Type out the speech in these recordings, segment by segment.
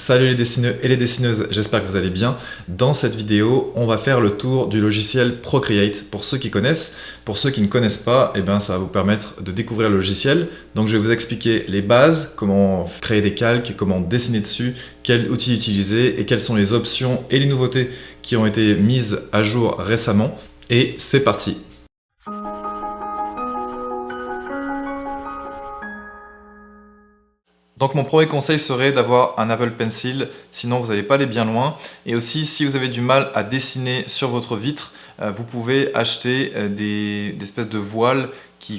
Salut les dessineux et les dessineuses, j'espère que vous allez bien. Dans cette vidéo, on va faire le tour du logiciel Procreate. Pour ceux qui connaissent, pour ceux qui ne connaissent pas, ça va vous permettre de découvrir le logiciel. Donc je vais vous expliquer les bases, comment créer des calques, comment dessiner dessus, quels outils utiliser et quelles sont les options et les nouveautés qui ont été mises à jour récemment. Et c'est parti! Donc mon premier conseil serait d'avoir un Apple Pencil, sinon vous n'allez pas aller bien loin. Et aussi, si vous avez du mal à dessiner sur votre vitre, vous pouvez acheter des espèces de voiles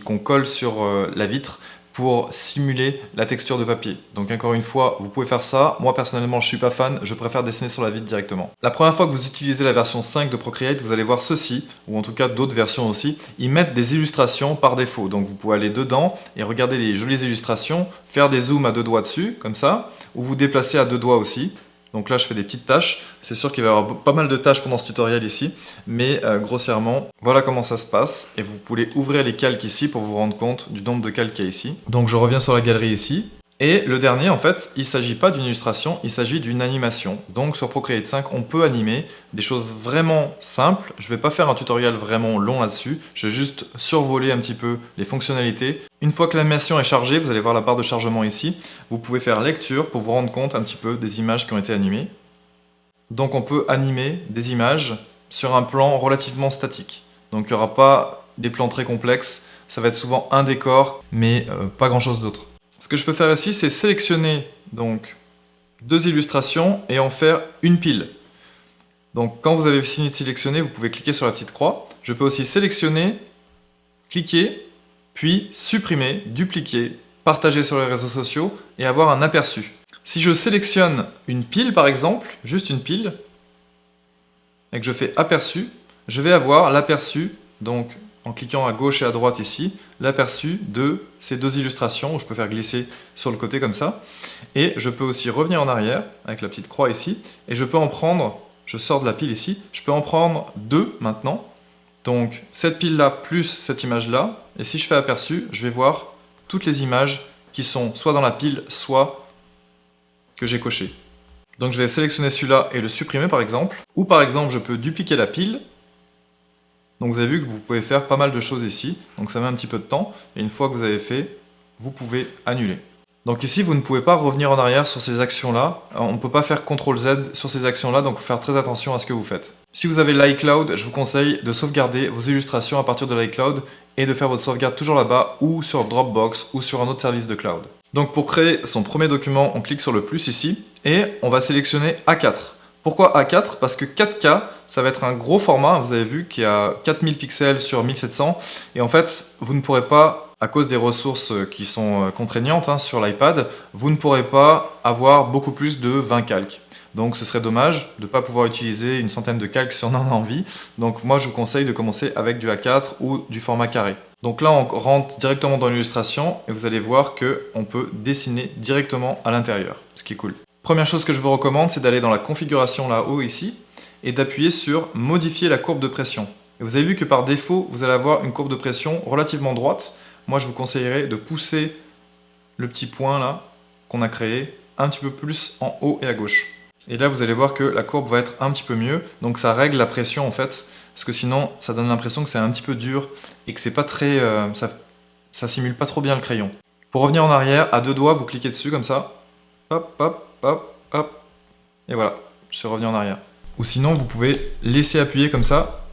qu'on colle sur la vitre pour simuler la texture de papier. Donc encore une fois, vous pouvez faire ça. Moi personnellement, je ne suis pas fan, je préfère dessiner sur la vitre directement. La première fois que vous utilisez la version 5 de Procreate, vous allez voir ceci, ou en tout cas d'autres versions aussi. Ils mettent des illustrations par défaut. Donc vous pouvez aller dedans et regarder les jolies illustrations, faire des zooms à deux doigts dessus, comme ça, ou vous déplacer à deux doigts aussi. Donc là, je fais des petites tâches. C'est sûr qu'il va y avoir pas mal de tâches pendant ce tutoriel ici. Mais grossièrement, voilà comment ça se passe. Et vous pouvez ouvrir les calques ici pour vous rendre compte du nombre de calques qu'il y a ici. Donc je reviens sur la galerie ici. Et le dernier, en fait, il ne s'agit pas d'une illustration, il s'agit d'une animation. Donc sur Procreate 5, on peut animer des choses vraiment simples. Je ne vais pas faire un tutoriel vraiment long là-dessus. Je vais juste survoler un petit peu les fonctionnalités. Une fois que l'animation est chargée, vous allez voir la barre de chargement ici. Vous pouvez faire lecture pour vous rendre compte un petit peu des images qui ont été animées. Donc on peut animer des images sur un plan relativement statique. Donc il n'y aura pas des plans très complexes. Ça va être souvent un décor, mais pas grand-chose d'autre. Ce que je peux faire ici, c'est sélectionner donc deux illustrations et en faire une pile. Donc quand vous avez fini de sélectionner, vous pouvez cliquer sur la petite croix. Je peux aussi sélectionner, cliquer, puis supprimer, dupliquer, partager sur les réseaux sociaux et avoir un aperçu. Si je sélectionne une pile par exemple, juste une pile, et que je fais aperçu, je vais avoir l'aperçu, donc en cliquant à gauche et à droite ici, l'aperçu de ces deux illustrations, où je peux faire glisser sur le côté comme ça. Et je peux aussi revenir en arrière, avec la petite croix ici, et je peux en prendre, je sors de la pile ici, je peux en prendre deux maintenant. Donc cette pile-là plus cette image-là, et si je fais aperçu, je vais voir toutes les images qui sont soit dans la pile, soit que j'ai cochées. Donc je vais sélectionner celui-là et le supprimer par exemple, ou par exemple je peux dupliquer la pile. Donc vous avez vu que vous pouvez faire pas mal de choses ici, donc ça met un petit peu de temps, et une fois que vous avez fait, vous pouvez annuler. Donc ici, vous ne pouvez pas revenir en arrière sur ces actions-là, on ne peut pas faire CTRL-Z sur ces actions-là, donc il faut faire très attention à ce que vous faites. Si vous avez l'iCloud, je vous conseille de sauvegarder vos illustrations à partir de l'iCloud et de faire votre sauvegarde toujours là-bas, ou sur Dropbox, ou sur un autre service de cloud. Donc pour créer son premier document, on clique sur le plus ici, et on va sélectionner A4. Pourquoi A4? Parce que 4K, ça va être un gros format. Vous avez vu qu'il y a 4000 pixels sur 1700. Et en fait, vous ne pourrez pas, à cause des ressources qui sont contraignantes sur l'iPad, vous ne pourrez pas avoir beaucoup plus de 20 calques. Donc ce serait dommage de ne pas pouvoir utiliser une centaine de calques si on en a envie. Donc moi, je vous conseille de commencer avec du A4 ou du format carré. Donc là, on rentre directement dans l'illustration et vous allez voir qu'on peut dessiner directement à l'intérieur, ce qui est cool. Première chose que je vous recommande, c'est d'aller dans la configuration là-haut ici et d'appuyer sur modifier la courbe de pression. Et vous avez vu que par défaut, vous allez avoir une courbe de pression relativement droite. Moi, je vous conseillerais de pousser le petit point là qu'on a créé un petit peu plus en haut et à gauche. Et là, vous allez voir que la courbe va être un petit peu mieux. Donc ça règle la pression en fait, parce que sinon, ça donne l'impression que c'est un petit peu dur et que c'est pas très, ça simule pas trop bien le crayon. Pour revenir en arrière, à deux doigts, vous cliquez dessus comme ça. Hop, hop, hop, hop, et voilà, je suis revenu en arrière. Ou sinon, vous pouvez laisser appuyer comme ça,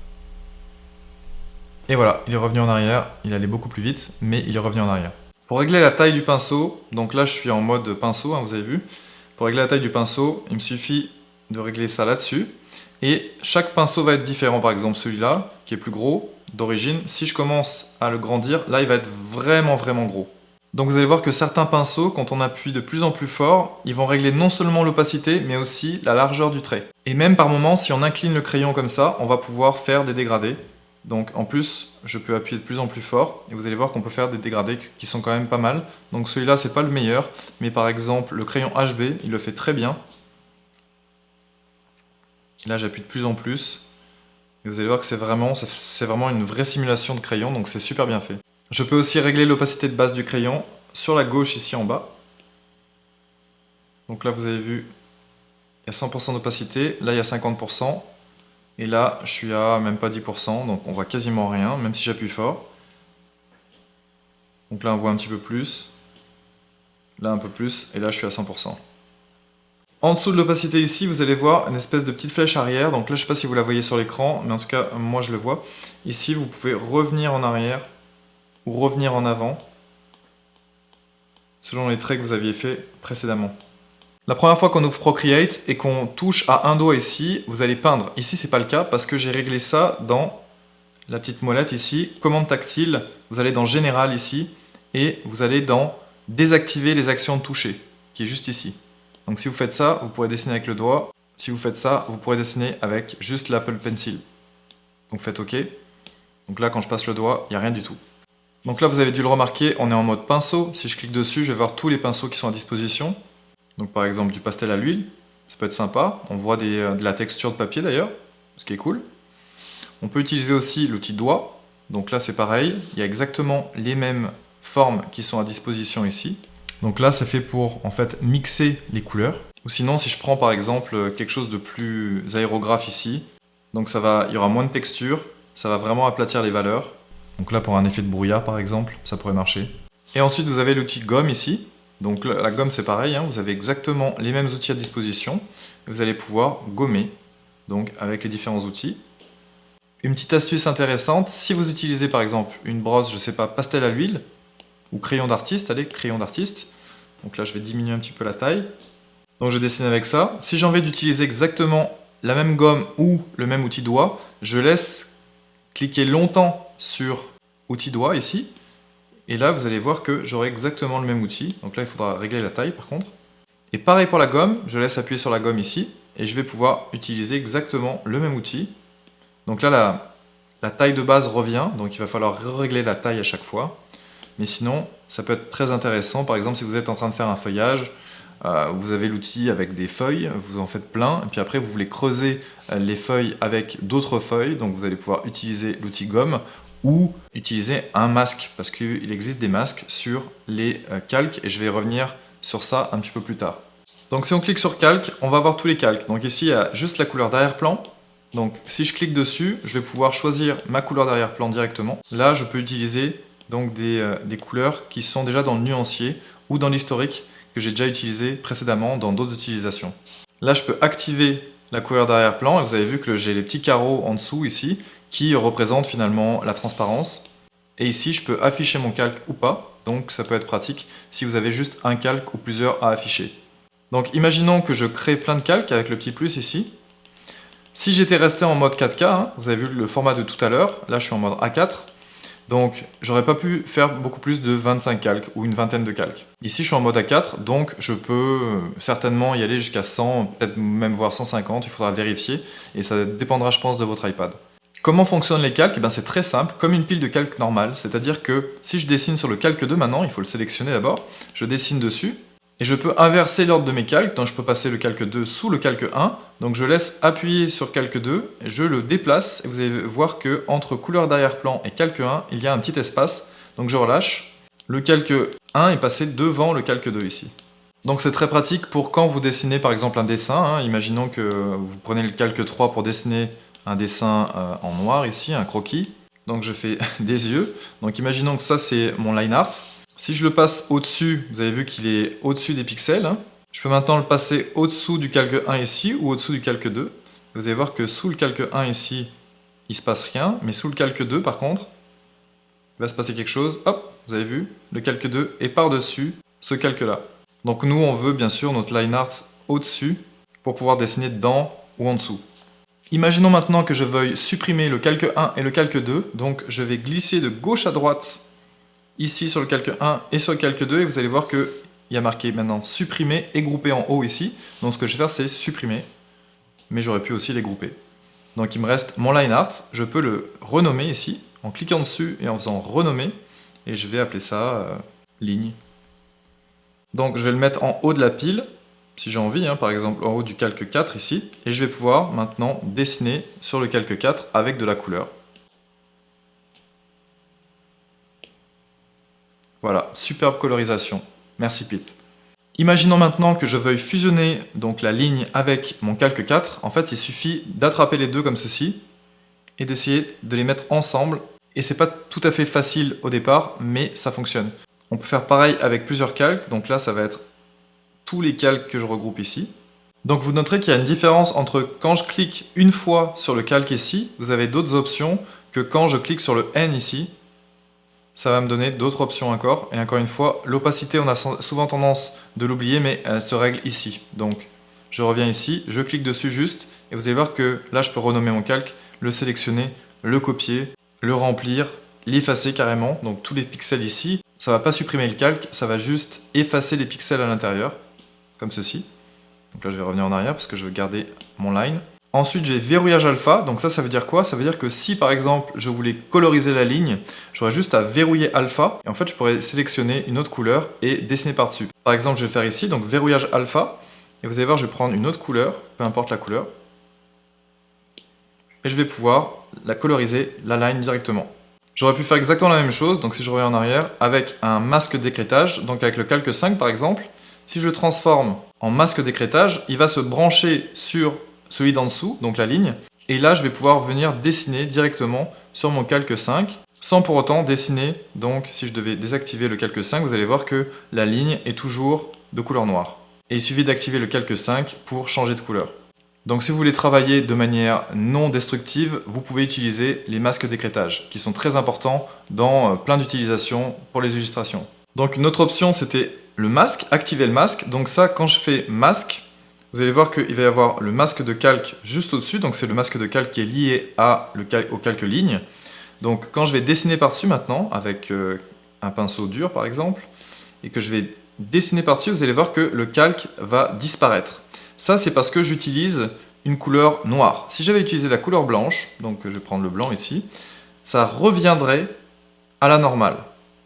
et voilà, il est revenu en arrière, il allait beaucoup plus vite, mais il est revenu en arrière. Pour régler la taille du pinceau, donc là je suis en mode pinceau, vous avez vu, pour régler la taille du pinceau, il me suffit de régler ça là-dessus, et chaque pinceau va être différent, par exemple celui-là, qui est plus gros, d'origine, si je commence à le grandir, là il va être vraiment gros. Donc vous allez voir que certains pinceaux, quand on appuie de plus en plus fort, ils vont régler non seulement l'opacité, mais aussi la largeur du trait. Et même par moment, si on incline le crayon comme ça, on va pouvoir faire des dégradés. Donc en plus, je peux appuyer de plus en plus fort, et vous allez voir qu'on peut faire des dégradés qui sont quand même pas mal. Donc celui-là, c'est pas le meilleur, mais par exemple, le crayon HB, il le fait très bien. Là, j'appuie de plus en plus, et vous allez voir que c'est vraiment une vraie simulation de crayon, donc c'est super bien fait. Je peux aussi régler l'opacité de base du crayon sur la gauche ici en bas. Donc là vous avez vu, il y a 100% d'opacité, là il y a 50%, et là je suis à même pas 10%, donc on voit quasiment rien, même si j'appuie fort. Donc là on voit un petit peu plus, là un peu plus, et là je suis à 100%. En dessous de l'opacité ici, vous allez voir une espèce de petite flèche arrière, donc là je ne sais pas si vous la voyez sur l'écran, mais en tout cas moi je le vois. Ici vous pouvez revenir en arrière, ou revenir en avant, selon les traits que vous aviez fait précédemment. La première fois qu'on ouvre Procreate et qu'on touche à un doigt ici, vous allez peindre. Ici, c'est pas le cas parce que j'ai réglé ça dans la petite molette ici, commande tactile. Vous allez dans Général ici et vous allez dans Désactiver les actions de toucher, qui est juste ici. Donc si vous faites ça, vous pourrez dessiner avec le doigt. Si vous faites ça, vous pourrez dessiner avec juste l'Apple Pencil. Donc faites OK. Donc là, quand je passe le doigt, il n'y a rien du tout. Donc là, vous avez dû le remarquer, on est en mode pinceau. Si je clique dessus, je vais voir tous les pinceaux qui sont à disposition. Donc par exemple du pastel à l'huile, ça peut être sympa. On voit de la texture de papier d'ailleurs, ce qui est cool. On peut utiliser aussi l'outil doigt. Donc là c'est pareil, il y a exactement les mêmes formes qui sont à disposition ici. Donc là c'est fait pour en fait mixer les couleurs. Ou sinon si je prends par exemple quelque chose de plus aérographe ici, donc il y aura moins de texture, ça va vraiment aplatir les valeurs. Donc là pour un effet de brouillard par exemple, ça pourrait marcher. Et ensuite vous avez l'outil gomme ici. Donc la gomme c'est pareil, hein, vous avez exactement les mêmes outils à disposition. Vous allez pouvoir gommer donc, avec les différents outils. Une petite astuce intéressante, si vous utilisez par exemple une brosse, je sais pas, pastel à l'huile, ou crayon d'artiste, allez, crayon d'artiste. Donc là je vais diminuer un petit peu la taille. Donc je dessine avec ça. Si j'ai envie d'utiliser exactement la même gomme ou le même outil doigt, je laisse cliquer longtemps sur outil doigt ici. Et là, vous allez voir que j'aurai exactement le même outil. Donc là, il faudra régler la taille par contre. Et pareil pour la gomme, je laisse appuyer sur la gomme ici. Et je vais pouvoir utiliser exactement le même outil. Donc là, la taille de base revient. Donc il va falloir régler la taille à chaque fois. Mais sinon, ça peut être très intéressant. Par exemple, si vous êtes en train de faire un feuillage, vous avez l'outil avec des feuilles, vous en faites plein. Et puis après, vous voulez creuser les feuilles avec d'autres feuilles. Donc vous allez pouvoir utiliser l'outil gomme ou utiliser un masque, parce qu'il existe des masques sur les calques, et je vais revenir sur ça un petit peu plus tard. Donc si on clique sur calque, on va voir tous les calques. Donc ici, il y a juste la couleur d'arrière-plan. Donc si je clique dessus, je vais pouvoir choisir ma couleur d'arrière-plan directement. Là, je peux utiliser donc des couleurs qui sont déjà dans le nuancier ou dans l'historique que j'ai déjà utilisé précédemment dans d'autres utilisations. Là, je peux activer la couleur d'arrière-plan, et vous avez vu que j'ai les petits carreaux en dessous ici, qui représente finalement la transparence. Et ici, je peux afficher mon calque ou pas, donc ça peut être pratique si vous avez juste un calque ou plusieurs à afficher. Donc imaginons que je crée plein de calques avec le petit plus ici. Si j'étais resté en mode 4K, hein, vous avez vu le format de tout à l'heure, là je suis en mode A4, donc j'aurais pas pu faire beaucoup plus de 25 calques ou une vingtaine de calques. Ici je suis en mode A4, donc je peux certainement y aller jusqu'à 100, peut-être même voir 150, il faudra vérifier, et ça dépendra je pense de votre iPad. Comment fonctionnent les calques? C'est très simple, comme une pile de calque normale, c'est-à-dire que si je dessine sur le calque 2 maintenant, il faut le sélectionner d'abord, je dessine dessus, et je peux inverser l'ordre de mes calques, donc je peux passer le calque 2 sous le calque 1, donc je laisse appuyer sur calque 2, je le déplace, et vous allez voir que entre couleur d'arrière-plan et calque 1, il y a un petit espace, donc je relâche, le calque 1 est passé devant le calque 2 ici. Donc c'est très pratique pour quand vous dessinez par exemple un dessin, hein, imaginons que vous prenez le calque 3 pour dessiner un dessin en noir ici, un croquis. Donc je fais des yeux. Donc imaginons que ça c'est mon line art. Si je le passe au-dessus, vous avez vu qu'il est au-dessus des pixels. Hein. Je peux maintenant le passer au-dessous du calque 1 ici ou au-dessous du calque 2. Vous allez voir que sous le calque 1 ici, il ne se passe rien. Mais sous le calque 2 par contre, il va se passer quelque chose. Hop, vous avez vu, le calque 2 est par-dessus ce calque-là. Donc nous on veut bien sûr notre line art au-dessus pour pouvoir dessiner dedans ou en dessous. Imaginons maintenant que je veuille supprimer le calque 1 et le calque 2, donc je vais glisser de gauche à droite ici sur le calque 1 et sur le calque 2, et vous allez voir qu'il y a marqué maintenant supprimer et grouper en haut ici. Donc ce que je vais faire c'est supprimer, mais j'aurais pu aussi les grouper. Donc il me reste mon line art, je peux le renommer ici, en cliquant dessus et en faisant renommer, et je vais appeler ça ligne. Donc je vais le mettre en haut de la pile, si j'ai envie, hein, par exemple en haut du calque 4 ici, et je vais pouvoir maintenant dessiner sur le calque 4 avec de la couleur. Voilà, superbe colorisation. Merci Pete. Imaginons maintenant que je veuille fusionner donc la ligne avec mon calque 4. En fait, il suffit d'attraper les deux comme ceci et d'essayer de les mettre ensemble. Et c'est pas tout à fait facile au départ, mais ça fonctionne. On peut faire pareil avec plusieurs calques. Donc là, ça va être tous les calques que je regroupe ici. Donc vous noterez qu'il y a une différence entre quand je clique une fois sur le calque ici, vous avez d'autres options que quand je clique sur le N ici. Ça va me donner d'autres options encore. Et encore une fois, l'opacité, on a souvent tendance de l'oublier, mais elle se règle ici. Donc, je reviens ici, je clique dessus juste, et vous allez voir que là, je peux renommer mon calque, le sélectionner, le copier, le remplir, l'effacer carrément. Donc, tous les pixels ici, ça ne va pas supprimer le calque, ça va juste effacer les pixels à l'intérieur, comme ceci. Donc là, je vais revenir en arrière parce que je veux garder mon line. Ensuite, j'ai verrouillage alpha. Donc ça veut dire quoi? Ça veut dire que si, par exemple, je voulais coloriser la ligne, j'aurais juste à verrouiller alpha. Et en fait, je pourrais sélectionner une autre couleur et dessiner par-dessus. Par exemple, je vais faire ici, donc verrouillage alpha. Et vous allez voir, je vais prendre une autre couleur, peu importe la couleur. Et je vais pouvoir la coloriser, la line directement. J'aurais pu faire exactement la même chose. Donc si je reviens en arrière, avec un masque d'écrêtage, donc avec le calque 5 par exemple, si je le transforme en masque d'écrêtage, il va se brancher sur celui d'en dessous, donc la ligne, et là je vais pouvoir venir dessiner directement sur mon calque 5, sans pour autant dessiner, donc si je devais désactiver le calque 5, vous allez voir que la ligne est toujours de couleur noire. Et il suffit d'activer le calque 5 pour changer de couleur. Donc si vous voulez travailler de manière non destructive, vous pouvez utiliser les masques d'écrêtage, qui sont très importants dans plein d'utilisations pour les illustrations. Donc une autre option c'était le masque, activer le masque. Donc ça, quand je fais masque, vous allez voir qu'il va y avoir le masque de calque juste au-dessus. Donc c'est le masque de calque qui est lié au calque ligne. Donc quand je vais dessiner par-dessus maintenant, avec un pinceau dur par exemple, et que je vais dessiner par-dessus, vous allez voir que le calque va disparaître. Ça, c'est parce que j'utilise une couleur noire. Si j'avais utilisé la couleur blanche, donc je vais prendre le blanc ici, ça reviendrait à la normale.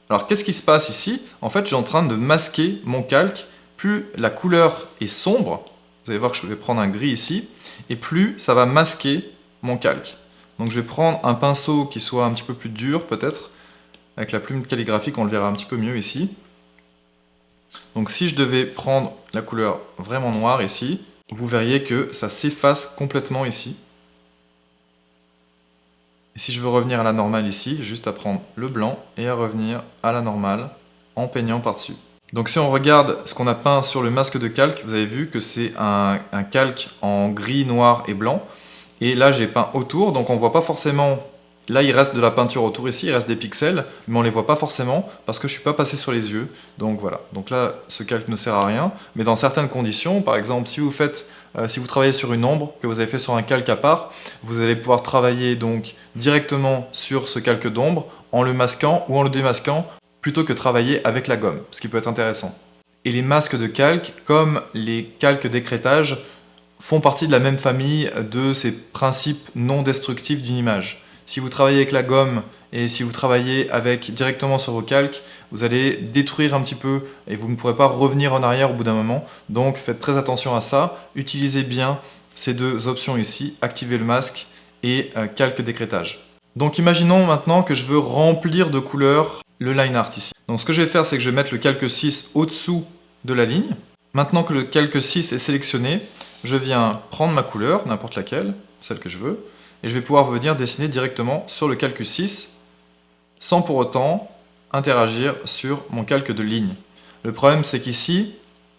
Alors qu'est-ce qui se passe ici? En fait, je suis en train de masquer mon calque. Plus la couleur est sombre, vous allez voir que je vais prendre un gris ici, et plus ça va masquer mon calque. Donc je vais prendre un pinceau qui soit un petit peu plus dur peut-être, avec la plume calligraphique on le verra un petit peu mieux ici. Donc si je devais prendre la couleur vraiment noire ici, vous verriez que ça s'efface complètement ici. Et si je veux revenir à la normale ici, juste à prendre le blanc et à revenir à la normale en peignant par-dessus. Donc si on regarde ce qu'on a peint sur le masque de calque, vous avez vu que c'est un calque en gris, noir et blanc. Et là j'ai peint autour, donc on ne voit pas forcément... Là il reste de la peinture autour ici, il reste des pixels, mais on ne les voit pas forcément parce que je ne suis pas passé sur les yeux. Donc voilà, donc là ce calque ne sert à rien. Mais dans certaines conditions, par exemple si vous travaillez sur une ombre que vous avez fait sur un calque à part, vous allez pouvoir travailler donc directement sur ce calque d'ombre en le masquant ou en le démasquant, plutôt que travailler avec la gomme, ce qui peut être intéressant. Et les masques de calque, comme les calques d'écrêtage, font partie de la même famille de ces principes non destructifs d'une image. Si vous travaillez avec la gomme et si vous travaillez directement sur vos calques, vous allez détruire un petit peu et vous ne pourrez pas revenir en arrière au bout d'un moment. Donc faites très attention à ça, utilisez bien ces deux options ici, activez le masque et calque d'écrêtage. Donc imaginons maintenant que je veux remplir de couleurs le line art ici. Donc ce que je vais faire, c'est que je vais mettre le calque 6 au-dessous de la ligne. Maintenant que le calque 6 est sélectionné, je viens prendre ma couleur, n'importe laquelle, celle que je veux, et je vais pouvoir venir dessiner directement sur le calque 6 sans pour autant interagir sur mon calque de ligne. Le problème, c'est qu'ici,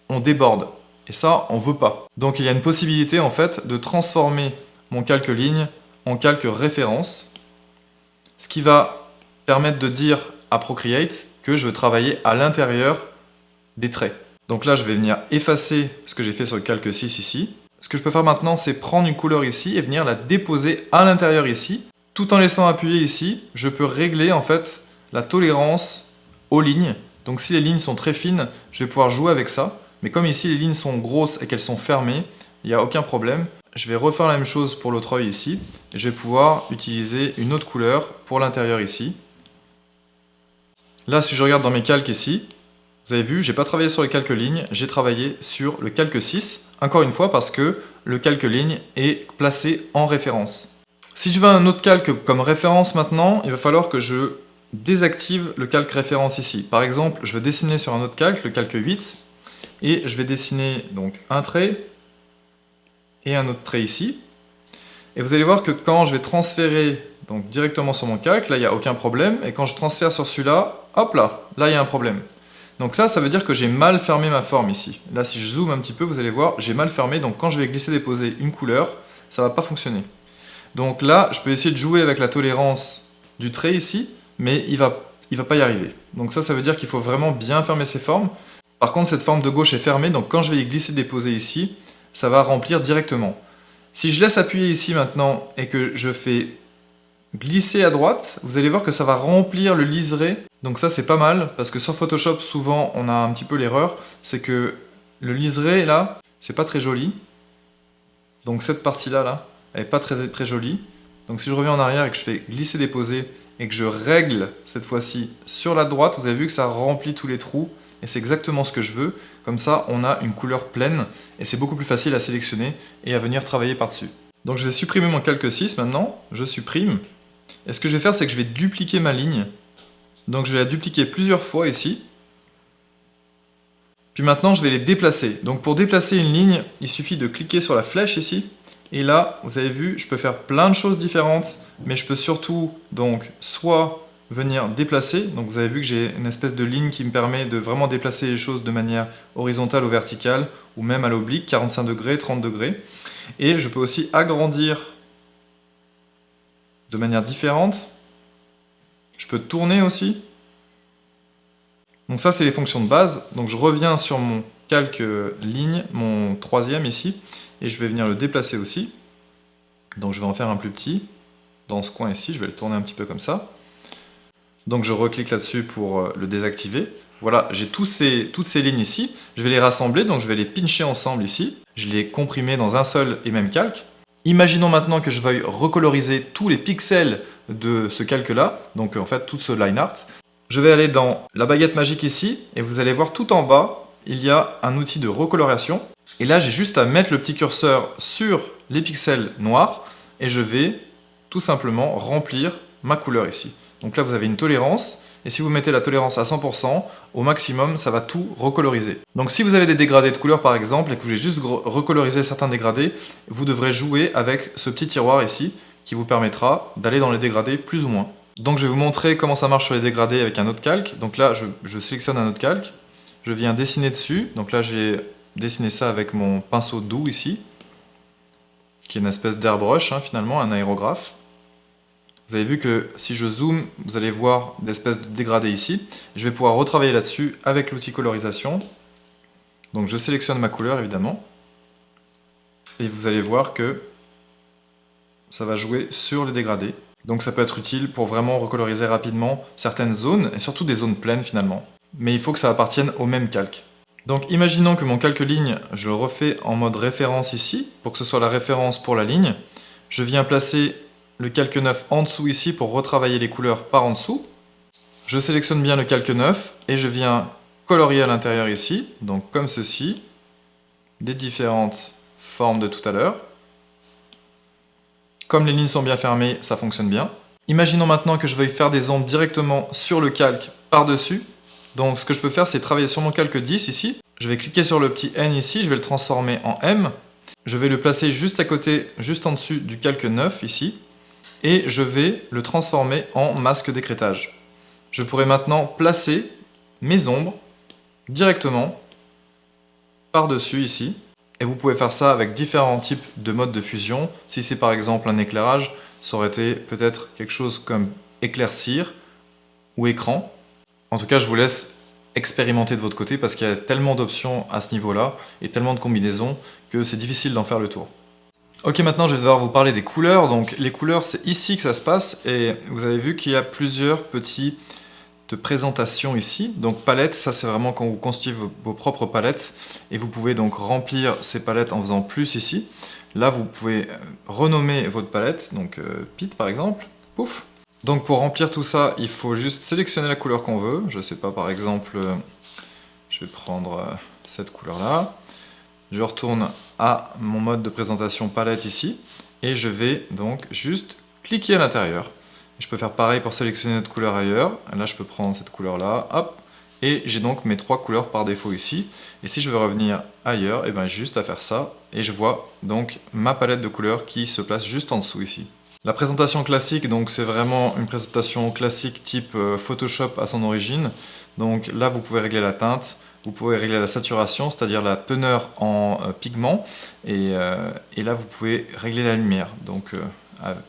on déborde. Et ça, on ne veut pas. Donc il y a une possibilité en fait de transformer mon calque ligne en calque référence, ce qui va permettre de dire à Procreate que je veux travailler à l'intérieur des traits. Donc là, je vais venir effacer ce que j'ai fait sur le calque 6 ici. Ce que je peux faire maintenant, c'est prendre une couleur ici et venir la déposer à l'intérieur ici. Tout en laissant appuyer ici, je peux régler en fait la tolérance aux lignes. Donc si les lignes sont très fines, je vais pouvoir jouer avec ça. Mais comme ici les lignes sont grosses et qu'elles sont fermées, il n'y a aucun problème. Je vais refaire la même chose pour l'autre œil ici. Et je vais pouvoir utiliser une autre couleur pour l'intérieur ici. Là, si je regarde dans mes calques ici, vous avez vu, je n'ai pas travaillé sur le calque ligne, j'ai travaillé sur le calque 6, encore une fois parce que le calque ligne est placé en référence. Si je veux un autre calque comme référence maintenant, il va falloir que je désactive le calque référence ici. Par exemple, je veux dessiner sur un autre calque, le calque 8, Et je vais dessiner donc un trait et un autre trait ici. Et vous allez voir que quand je vais transférer donc, directement sur mon calque, là il n'y a aucun problème. Et quand je transfère sur celui-là, hop là il y a un problème. Donc là, ça veut dire que j'ai mal fermé ma forme ici. Là, si je zoome un petit peu, vous allez voir, j'ai mal fermé. Donc quand je vais glisser-déposer une couleur, ça ne va pas fonctionner. Donc là, je peux essayer de jouer avec la tolérance du trait ici, mais il va pas y arriver. Donc ça veut dire qu'il faut vraiment bien fermer ses formes. Par contre, cette forme de gauche est fermée, donc quand je vais y glisser-déposer ici, ça va remplir directement. Si je laisse appuyer ici maintenant et que je fais glisser à droite, vous allez voir que ça va remplir le liseré. Donc ça c'est pas mal, parce que sur Photoshop, souvent on a un petit peu l'erreur, c'est que le liseré là, c'est pas très joli. Donc cette partie-là, là, elle est pas très jolie. Donc si je reviens en arrière et que je fais glisser-déposer et que je règle cette fois-ci sur la droite, vous avez vu que ça remplit tous les trous. Et c'est exactement ce que je veux. Comme ça, on a une couleur pleine et c'est beaucoup plus facile à sélectionner et à venir travailler par-dessus. Donc je vais supprimer mon calque 6 maintenant. Je supprime. Et ce que je vais faire, c'est que je vais dupliquer ma ligne. Donc je vais la dupliquer plusieurs fois ici. Puis maintenant, je vais les déplacer. Donc pour déplacer une ligne, il suffit de cliquer sur la flèche ici. Et là, vous avez vu, je peux faire plein de choses différentes. Mais je peux surtout, donc, soit venir déplacer. Donc vous avez vu que j'ai une espèce de ligne qui me permet de vraiment déplacer les choses de manière horizontale ou verticale, ou même à l'oblique, 45 degrés, 30 degrés. Et je peux aussi agrandir de manière différente. Je peux tourner aussi. Donc ça, c'est les fonctions de base. Donc je reviens sur mon calque ligne, mon troisième ici, et je vais venir le déplacer aussi. Donc je vais en faire un plus petit. Dans ce coin ici, je vais le tourner un petit peu comme ça. Donc je reclique là-dessus pour le désactiver. Voilà, j'ai toutes ces lignes ici. Je vais les rassembler, donc je vais les pincher ensemble ici. Je les comprimer dans un seul et même calque. Imaginons maintenant que je veuille recoloriser tous les pixels de ce calque-là, donc en fait tout ce line art. Je vais aller dans la baguette magique ici, et vous allez voir tout en bas, il y a un outil de recoloration. Et là, j'ai juste à mettre le petit curseur sur les pixels noirs, et je vais tout simplement remplir ma couleur ici. Donc là, vous avez une tolérance, et si vous mettez la tolérance à 100%, au maximum, ça va tout recoloriser. Donc si vous avez des dégradés de couleurs par exemple, et que vous voulez juste recoloriser certains dégradés, vous devrez jouer avec ce petit tiroir ici, qui vous permettra d'aller dans les dégradés plus ou moins. Donc je vais vous montrer comment ça marche sur les dégradés avec un autre calque. Donc là, je sélectionne un autre calque, je viens dessiner dessus. Donc là, j'ai dessiné ça avec mon pinceau doux ici, qui est une espèce d'airbrush finalement, un aérographe. Vous avez vu que si je zoome, vous allez voir d'espèces de dégradés ici. Je vais pouvoir retravailler là-dessus avec l'outil colorisation. Donc je sélectionne ma couleur évidemment. Et vous allez voir que ça va jouer sur les dégradés. Donc ça peut être utile pour vraiment recoloriser rapidement certaines zones, et surtout des zones pleines finalement. Mais il faut que ça appartienne au même calque. Donc imaginons que mon calque ligne, je le refais en mode référence ici, pour que ce soit la référence pour la ligne. Je viens placer le calque 9 en dessous ici pour retravailler les couleurs par en dessous. Je sélectionne bien le calque 9 et je viens colorier à l'intérieur ici, donc comme ceci, les différentes formes de tout à l'heure. Comme les lignes sont bien fermées, ça fonctionne bien. Imaginons maintenant que je veuille faire des ombres directement sur le calque par-dessus. Donc ce que je peux faire, c'est travailler sur mon calque 10 ici. Je vais cliquer sur le petit N ici, je vais le transformer en M. Je vais le placer juste à côté, juste en dessus du calque 9 ici. Et je vais le transformer en masque d'écrêtage. Je pourrais maintenant placer mes ombres directement par-dessus ici. Et vous pouvez faire ça avec différents types de modes de fusion. Si c'est par exemple un éclairage, ça aurait été peut-être quelque chose comme éclaircir ou écran. En tout cas, je vous laisse expérimenter de votre côté parce qu'il y a tellement d'options à ce niveau-là et tellement de combinaisons que c'est difficile d'en faire le tour. Ok, maintenant je vais devoir vous parler des couleurs. Donc les couleurs, c'est ici que ça se passe et vous avez vu qu'il y a plusieurs petits de présentation ici. Donc palette, ça c'est vraiment quand vous constituez vos propres palettes et vous pouvez donc remplir ces palettes en faisant plus ici. Là vous pouvez renommer votre palette, donc Pete par exemple, pouf. Donc pour remplir tout ça, il faut juste sélectionner la couleur qu'on veut. Je sais pas, par exemple, je vais prendre cette couleur là. Je retourne à mon mode de présentation palette ici et je vais donc juste cliquer à l'intérieur. Je peux faire pareil pour sélectionner notre couleur ailleurs. Là, je peux prendre cette couleur-là, hop, Et j'ai donc mes 3 couleurs par défaut ici. Et si je veux revenir ailleurs, et ben juste à faire ça. Et je vois donc ma palette de couleurs qui se place juste en dessous ici. La présentation classique, donc c'est vraiment une présentation classique type Photoshop à son origine. Donc là, vous pouvez régler la teinte, vous pouvez régler la saturation, c'est-à-dire la teneur en pigment. Et là, vous pouvez régler la lumière. Donc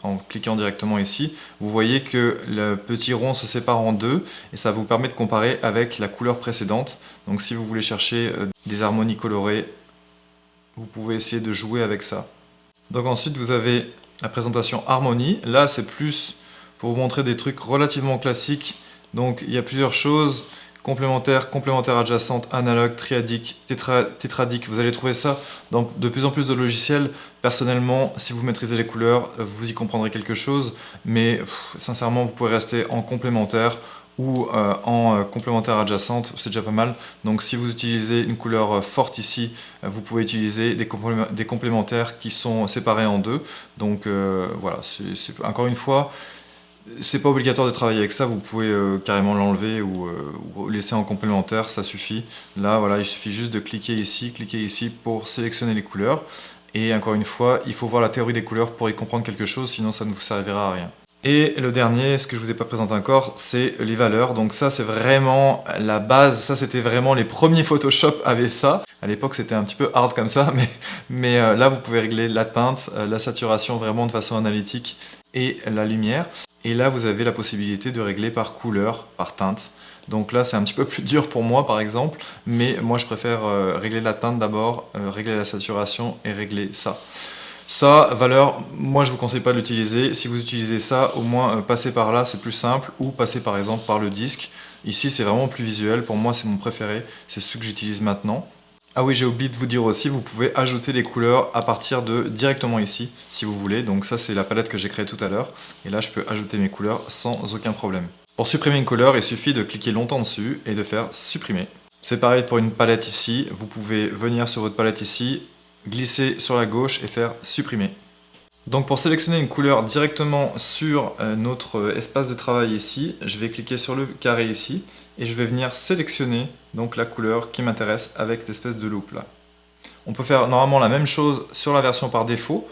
en cliquant directement ici, vous voyez que le petit rond se sépare en deux et ça vous permet de comparer avec la couleur précédente. Donc si vous voulez chercher des harmonies colorées, vous pouvez essayer de jouer avec ça. Donc ensuite vous avez la présentation harmonie. Là c'est plus pour vous montrer des trucs relativement classiques. Donc il y a plusieurs choses. Complémentaire, complémentaire adjacente, analogue, triadique, tétradique. Vous allez trouver ça dans de plus en plus de logiciels. Personnellement, si vous maîtrisez les couleurs, vous y comprendrez quelque chose. Mais sincèrement, vous pouvez rester en complémentaire ou en complémentaire adjacente, c'est déjà pas mal. Donc si vous utilisez une couleur forte ici, vous pouvez utiliser des complémentaires qui sont séparés en deux. Donc voilà, encore une fois, c'est pas obligatoire de travailler avec ça, vous pouvez carrément l'enlever ou laisser en complémentaire, ça suffit. Là, voilà, il suffit juste de cliquer ici pour sélectionner les couleurs. Et encore une fois, il faut voir la théorie des couleurs pour y comprendre quelque chose, sinon ça ne vous servira à rien. Et le dernier, ce que je vous ai pas présenté encore, c'est les valeurs. Donc ça, c'est vraiment la base. Ça, c'était vraiment les premiers Photoshop avaient ça. À l'époque, c'était un petit peu hard comme ça, mais là, vous pouvez régler la teinte, la saturation vraiment de façon analytique et la lumière. Et là, vous avez la possibilité de régler par couleur, par teinte. Donc là, c'est un petit peu plus dur pour moi, par exemple, mais moi, je préfère régler la teinte d'abord, régler la saturation et régler ça. Ça, valeur, moi, je vous conseille pas de l'utiliser. Si vous utilisez ça, au moins, passez par là, c'est plus simple, ou passez par exemple par le disque. Ici, c'est vraiment plus visuel. Pour moi, c'est mon préféré. C'est ce que j'utilise maintenant. Ah oui, j'ai oublié de vous dire aussi, vous pouvez ajouter les couleurs à partir de directement ici, si vous voulez. Donc ça, c'est la palette que j'ai créée tout à l'heure. Et là, je peux ajouter mes couleurs sans aucun problème. Pour supprimer une couleur, il suffit de cliquer longtemps dessus et de faire supprimer. C'est pareil pour une palette ici. Vous pouvez venir sur votre palette ici, glisser sur la gauche et faire supprimer. Donc pour sélectionner une couleur directement sur notre espace de travail ici, je vais cliquer sur le carré ici et je vais venir sélectionner donc la couleur qui m'intéresse avec cette espèce de loupe là. On peut faire normalement la même chose sur la version par défaut,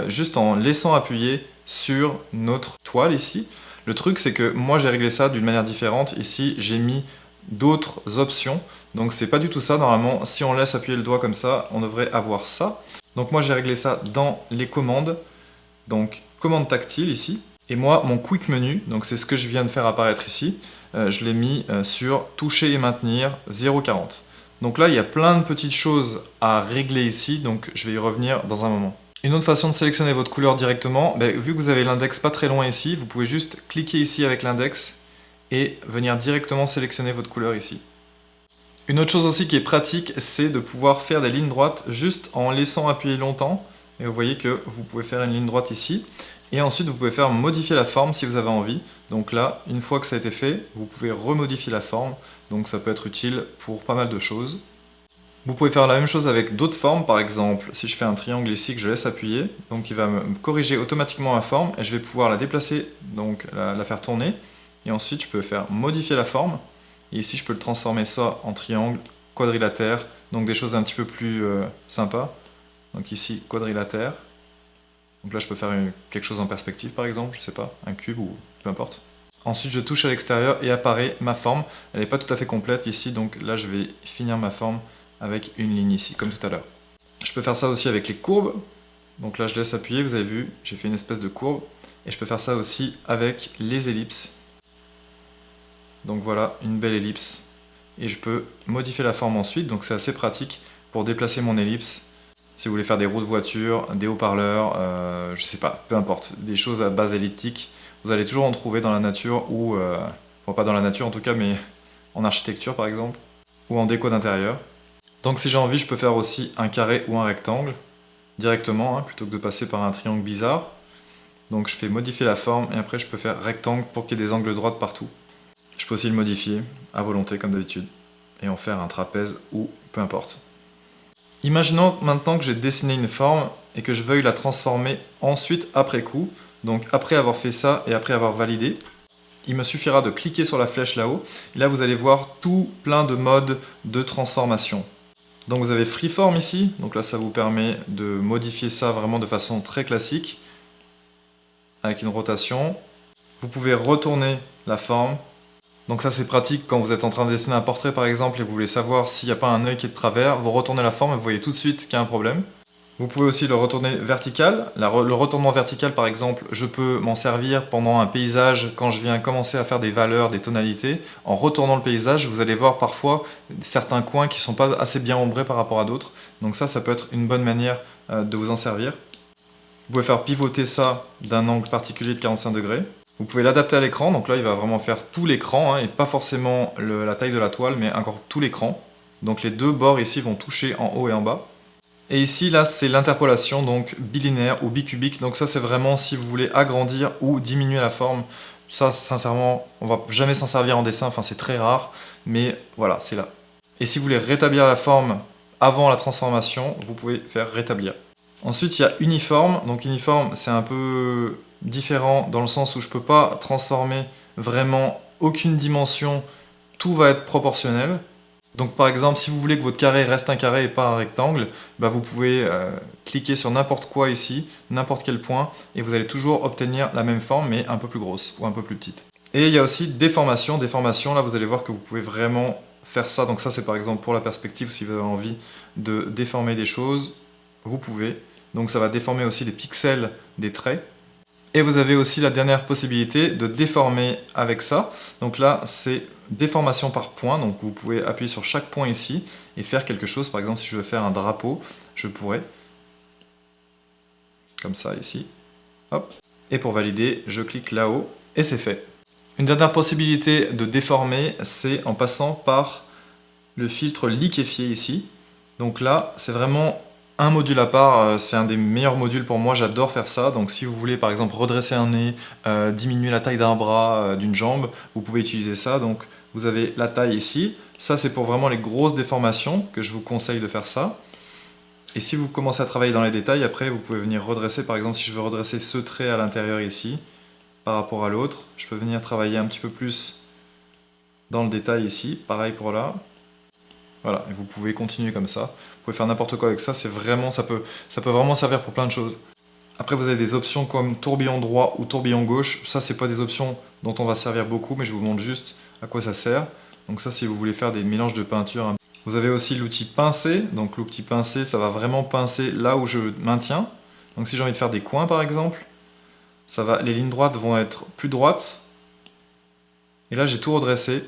juste en laissant appuyer sur notre toile ici. Le truc c'est que moi j'ai réglé ça d'une manière différente. Ici j'ai mis d'autres options, donc c'est pas du tout ça. Normalement si on laisse appuyer le doigt comme ça, on devrait avoir ça. Donc moi j'ai réglé ça dans les commandes. Donc commande tactile ici, et moi mon quick menu, donc c'est ce que je viens de faire apparaître ici, je l'ai mis sur toucher et maintenir 0,40. Donc là il y a plein de petites choses à régler ici, donc je vais y revenir dans un moment. Une autre façon de sélectionner votre couleur directement, vu que vous avez l'index pas très loin ici, vous pouvez juste cliquer ici avec l'index et venir directement sélectionner votre couleur ici. Une autre chose aussi qui est pratique, c'est de pouvoir faire des lignes droites juste en laissant appuyer longtemps. Et vous voyez que vous pouvez faire une ligne droite ici. Et ensuite, vous pouvez faire modifier la forme si vous avez envie. Donc là, une fois que ça a été fait, vous pouvez remodifier la forme. Donc ça peut être utile pour pas mal de choses. Vous pouvez faire la même chose avec d'autres formes. Par exemple, si je fais un triangle ici que je laisse appuyer, donc il va me corriger automatiquement ma forme. Et je vais pouvoir la déplacer, donc la faire tourner. Et ensuite, je peux faire modifier la forme. Et ici, je peux le transformer soit en triangle, quadrilatère. Donc des choses un petit peu plus sympas. Donc ici, quadrilatère. Donc là, je peux faire quelque chose en perspective, par exemple, je sais pas, un cube ou peu importe. Ensuite, je touche à l'extérieur et apparaît ma forme. Elle n'est pas tout à fait complète ici, donc là, je vais finir ma forme avec une ligne ici, comme tout à l'heure. Je peux faire ça aussi avec les courbes. Donc là, je laisse appuyer, vous avez vu, j'ai fait une espèce de courbe. Et je peux faire ça aussi avec les ellipses. Donc voilà, une belle ellipse. Et je peux modifier la forme ensuite, donc c'est assez pratique pour déplacer mon ellipse. Si vous voulez faire des roues de voiture, des haut-parleurs, je sais pas, peu importe, des choses à base elliptique, vous allez toujours en trouver dans la nature ou, bon, pas dans la nature en tout cas, mais en architecture par exemple, ou en déco d'intérieur. Donc si j'ai envie, je peux faire aussi un carré ou un rectangle directement, plutôt que de passer par un triangle bizarre. Donc je fais modifier la forme et après je peux faire rectangle pour qu'il y ait des angles droits partout. Je peux aussi le modifier à volonté comme d'habitude et en faire un trapèze ou peu importe. Imaginons maintenant que j'ai dessiné une forme et que je veuille la transformer ensuite après coup, donc après avoir fait ça et après avoir validé. il me suffira de cliquer sur la flèche là-haut. Et là, vous allez voir tout plein de modes de transformation. Donc vous avez Freeform ici. Donc là, ça vous permet de modifier ça vraiment de façon très classique, avec une rotation. Vous pouvez retourner la forme. Donc ça, c'est pratique quand vous êtes en train de dessiner un portrait, par exemple, et que vous voulez savoir s'il n'y a pas un œil qui est de travers. Vous retournez la forme et vous voyez tout de suite qu'il y a un problème. Vous pouvez aussi le retourner vertical. Le retournement vertical, par exemple, je peux m'en servir pendant un paysage quand je viens commencer à faire des valeurs, des tonalités. En retournant le paysage, vous allez voir parfois certains coins qui ne sont pas assez bien ombrés par rapport à d'autres. Donc ça peut être une bonne manière de vous en servir. Vous pouvez faire pivoter ça d'un angle particulier de 45 degrés. Vous pouvez l'adapter à l'écran. Donc là, il va vraiment faire tout l'écran, et pas forcément la taille de la toile, mais encore tout l'écran. Donc les deux bords ici vont toucher en haut et en bas. Et ici, là, c'est l'interpolation, donc bilinéaire ou bicubique. Donc ça, c'est vraiment si vous voulez agrandir ou diminuer la forme. Ça, sincèrement, on va jamais s'en servir en dessin, enfin c'est très rare, mais voilà, c'est là. Et si vous voulez rétablir la forme avant la transformation, vous pouvez faire rétablir. Ensuite, il y a uniforme. Donc uniforme, c'est un peu différent dans le sens où je ne peux pas transformer vraiment aucune dimension. Tout va être proportionnel. Donc par exemple, si vous voulez que votre carré reste un carré et pas un rectangle, vous pouvez cliquer sur n'importe quoi ici, n'importe quel point, et vous allez toujours obtenir la même forme, mais un peu plus grosse ou un peu plus petite. Et il y a aussi déformation. Déformation, là vous allez voir que vous pouvez vraiment faire ça. Donc ça c'est par exemple pour la perspective, si vous avez envie de déformer des choses, vous pouvez. Donc ça va déformer aussi les pixels des traits. Et vous avez aussi la dernière possibilité de déformer avec ça. Donc là, c'est déformation par point. Donc vous pouvez appuyer sur chaque point ici et faire quelque chose. Par exemple, si je veux faire un drapeau, je pourrais. Comme ça, ici. Hop. Et pour valider, je clique là-haut et c'est fait. Une dernière possibilité de déformer, c'est en passant par le filtre liquéfié ici. Donc là, c'est vraiment un module à part, c'est un des meilleurs modules pour moi, j'adore faire ça. Donc si vous voulez par exemple redresser un nez, diminuer la taille d'un bras, d'une jambe, vous pouvez utiliser ça. Donc vous avez la taille ici, ça c'est pour vraiment les grosses déformations que je vous conseille de faire ça. Et si vous commencez à travailler dans les détails, après vous pouvez venir redresser, par exemple si je veux redresser ce trait à l'intérieur ici, par rapport à l'autre, je peux venir travailler un petit peu plus dans le détail ici, pareil pour là. Voilà, et vous pouvez continuer comme ça. Vous pouvez faire n'importe quoi avec ça, ça peut vraiment servir pour plein de choses. Après, vous avez des options comme tourbillon droit ou tourbillon gauche. Ça, c'est pas des options dont on va servir beaucoup, mais je vous montre juste à quoi ça sert. Donc ça, si vous voulez faire des mélanges de peinture. Vous avez aussi l'outil pincer. Donc l'outil pincer, ça va vraiment pincer là où je maintiens. Donc si j'ai envie de faire des coins, par exemple, les lignes droites vont être plus droites. Et là, j'ai tout redressé.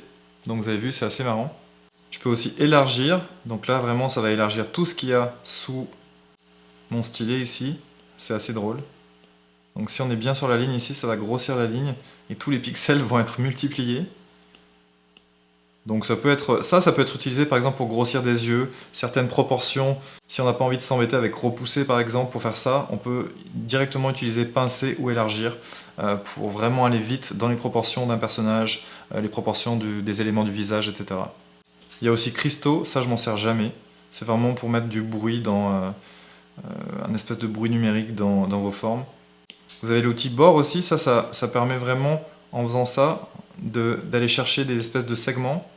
Donc vous avez vu, c'est assez marrant. Je peux aussi élargir, donc là vraiment ça va élargir tout ce qu'il y a sous mon stylet ici, c'est assez drôle. Donc si on est bien sur la ligne ici, ça va grossir la ligne et tous les pixels vont être multipliés. Donc ça peut être utilisé par exemple pour grossir des yeux, certaines proportions. Si on n'a pas envie de s'embêter avec repousser par exemple pour faire ça, on peut directement utiliser pincer ou élargir pour vraiment aller vite dans les proportions d'un personnage, les proportions des éléments du visage, etc. Il y a aussi cristaux, ça je m'en sers jamais. C'est vraiment pour mettre du bruit un espèce de bruit numérique dans vos formes. Vous avez l'outil bord aussi, ça permet vraiment, en faisant ça, d'aller chercher des espèces de segments.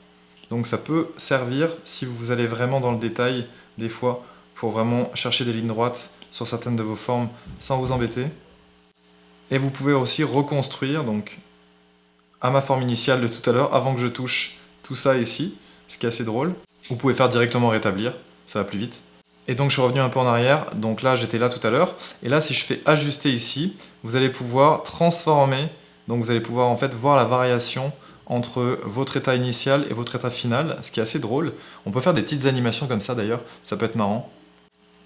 Donc ça peut servir, si vous allez vraiment dans le détail, des fois, pour vraiment chercher des lignes droites sur certaines de vos formes sans vous embêter. Et vous pouvez aussi reconstruire, donc, à ma forme initiale de tout à l'heure, avant que je touche tout ça ici, ce qui est assez drôle. Vous pouvez faire directement rétablir, ça va plus vite. Et donc je suis revenu un peu en arrière, donc là j'étais là tout à l'heure, et là si je fais ajuster ici, vous allez pouvoir transformer, donc vous allez pouvoir en fait voir la variation entre votre état initial et votre état final, ce qui est assez drôle. On peut faire des petites animations comme ça d'ailleurs, ça peut être marrant.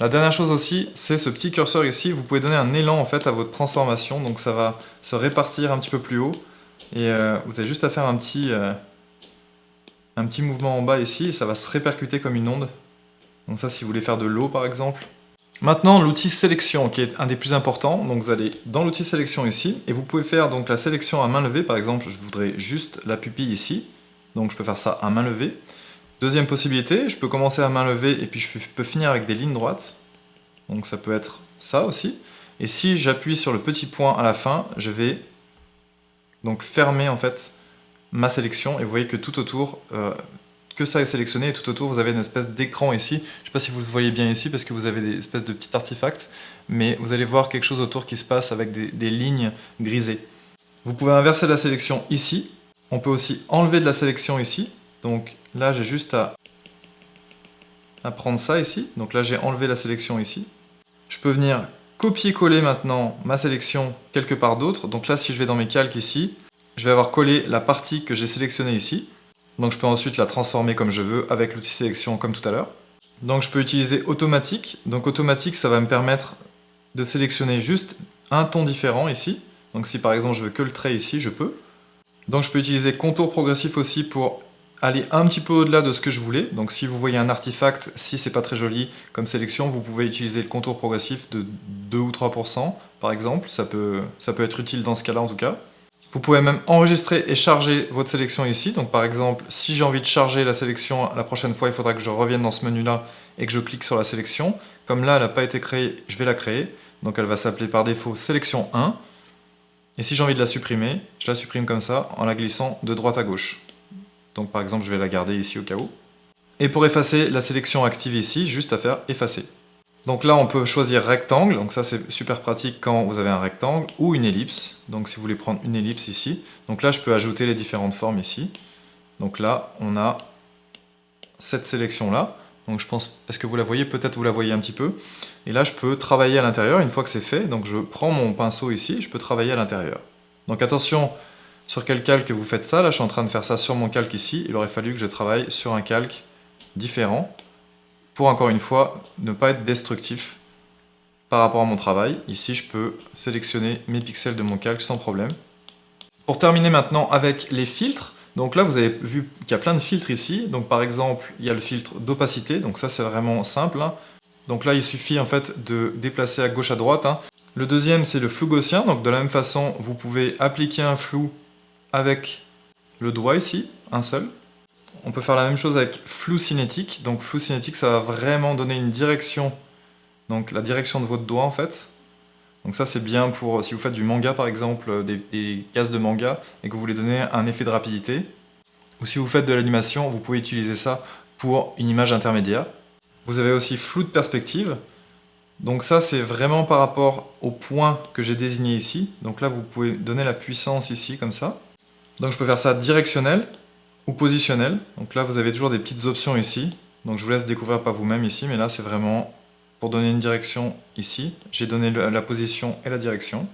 La dernière chose aussi, c'est ce petit curseur ici, vous pouvez donner un élan en fait à votre transformation, donc ça va se répartir un petit peu plus haut, et vous avez juste à faire un petit mouvement en bas ici, et ça va se répercuter comme une onde. Donc ça, si vous voulez faire de l'eau par exemple. Maintenant, l'outil sélection, qui est un des plus importants. Donc vous allez dans l'outil sélection ici, et vous pouvez faire donc la sélection à main levée. Par exemple, je voudrais juste la pupille ici. Donc je peux faire ça à main levée. Deuxième possibilité, je peux commencer à main levée, et puis je peux finir avec des lignes droites. Donc ça peut être ça aussi. Et si j'appuie sur le petit point à la fin, je vais donc fermer en fait ma sélection, et vous voyez que tout autour, que ça est sélectionné, et tout autour vous avez une espèce d'écran ici. Je ne sais pas si vous le voyez bien ici parce que vous avez des espèces de petits artefacts, mais vous allez voir quelque chose autour qui se passe avec des lignes grisées. Vous pouvez inverser la sélection ici. On peut aussi enlever de la sélection ici. Donc là j'ai juste à prendre ça ici. Donc là j'ai enlevé la sélection ici. Je peux venir copier-coller maintenant ma sélection quelque part d'autre. Donc là si je vais dans mes calques ici, je vais avoir collé la partie que j'ai sélectionnée ici. Donc je peux ensuite la transformer comme je veux avec l'outil sélection comme tout à l'heure. Donc je peux utiliser automatique. Donc automatique, ça va me permettre de sélectionner juste un ton différent ici. Donc si par exemple je veux que le trait ici, je peux. Donc je peux utiliser contour progressif aussi pour aller un petit peu au-delà de ce que je voulais. Donc si vous voyez un artefact, si c'est pas très joli comme sélection, vous pouvez utiliser le contour progressif de 2 ou 3% par exemple. Ça peut être utile dans ce cas-là en tout cas. Vous pouvez même enregistrer et charger votre sélection ici. Donc par exemple, si j'ai envie de charger la sélection la prochaine fois, il faudra que je revienne dans ce menu-là et que je clique sur la sélection. Comme là, elle n'a pas été créée, je vais la créer. Donc elle va s'appeler par défaut sélection 1. Et si j'ai envie de la supprimer, je la supprime comme ça, en la glissant de droite à gauche. Donc par exemple, je vais la garder ici au cas où. Et pour effacer la sélection active ici, juste à faire effacer. Donc là, on peut choisir rectangle, donc ça c'est super pratique quand vous avez un rectangle, ou une ellipse. Donc si vous voulez prendre une ellipse ici, donc là je peux ajouter les différentes formes ici. Donc là, on a cette sélection-là. Donc je pense, est-ce que vous la voyez? Peut-être vous la voyez un petit peu. Et là, je peux travailler à l'intérieur une fois que c'est fait. Donc je prends mon pinceau ici, je peux travailler à l'intérieur. Donc attention, sur quel calque vous faites ça? Là, je suis en train de faire ça sur mon calque ici. Il aurait fallu que je travaille sur un calque différent, pour encore une fois ne pas être destructif par rapport à mon travail. Ici je peux sélectionner mes pixels de mon calque sans problème. Pour terminer maintenant avec les filtres, donc là vous avez vu qu'il y a plein de filtres ici. Donc par exemple il y a le filtre d'opacité, donc ça c'est vraiment simple, hein. Donc là il suffit en fait de déplacer à gauche à droite, hein. Le deuxième c'est le flou gaussien, donc de la même façon vous pouvez appliquer un flou avec le doigt ici, un seul. On peut faire la même chose avec flou cinétique. Donc flou cinétique, ça va vraiment donner une direction, donc la direction de votre doigt en fait. Donc ça c'est bien pour si vous faites du manga par exemple, des cases de manga, et que vous voulez donner un effet de rapidité. Ou si vous faites de l'animation, vous pouvez utiliser ça pour une image intermédiaire. Vous avez aussi flou de perspective. Donc ça c'est vraiment par rapport au point que j'ai désigné ici. Donc là vous pouvez donner la puissance ici comme ça. Donc je peux faire ça directionnel ou positionnel. Donc là vous avez toujours des petites options ici. Donc je vous laisse découvrir par vous-même ici, mais là c'est vraiment pour donner une direction ici. J'ai donné la position et la direction.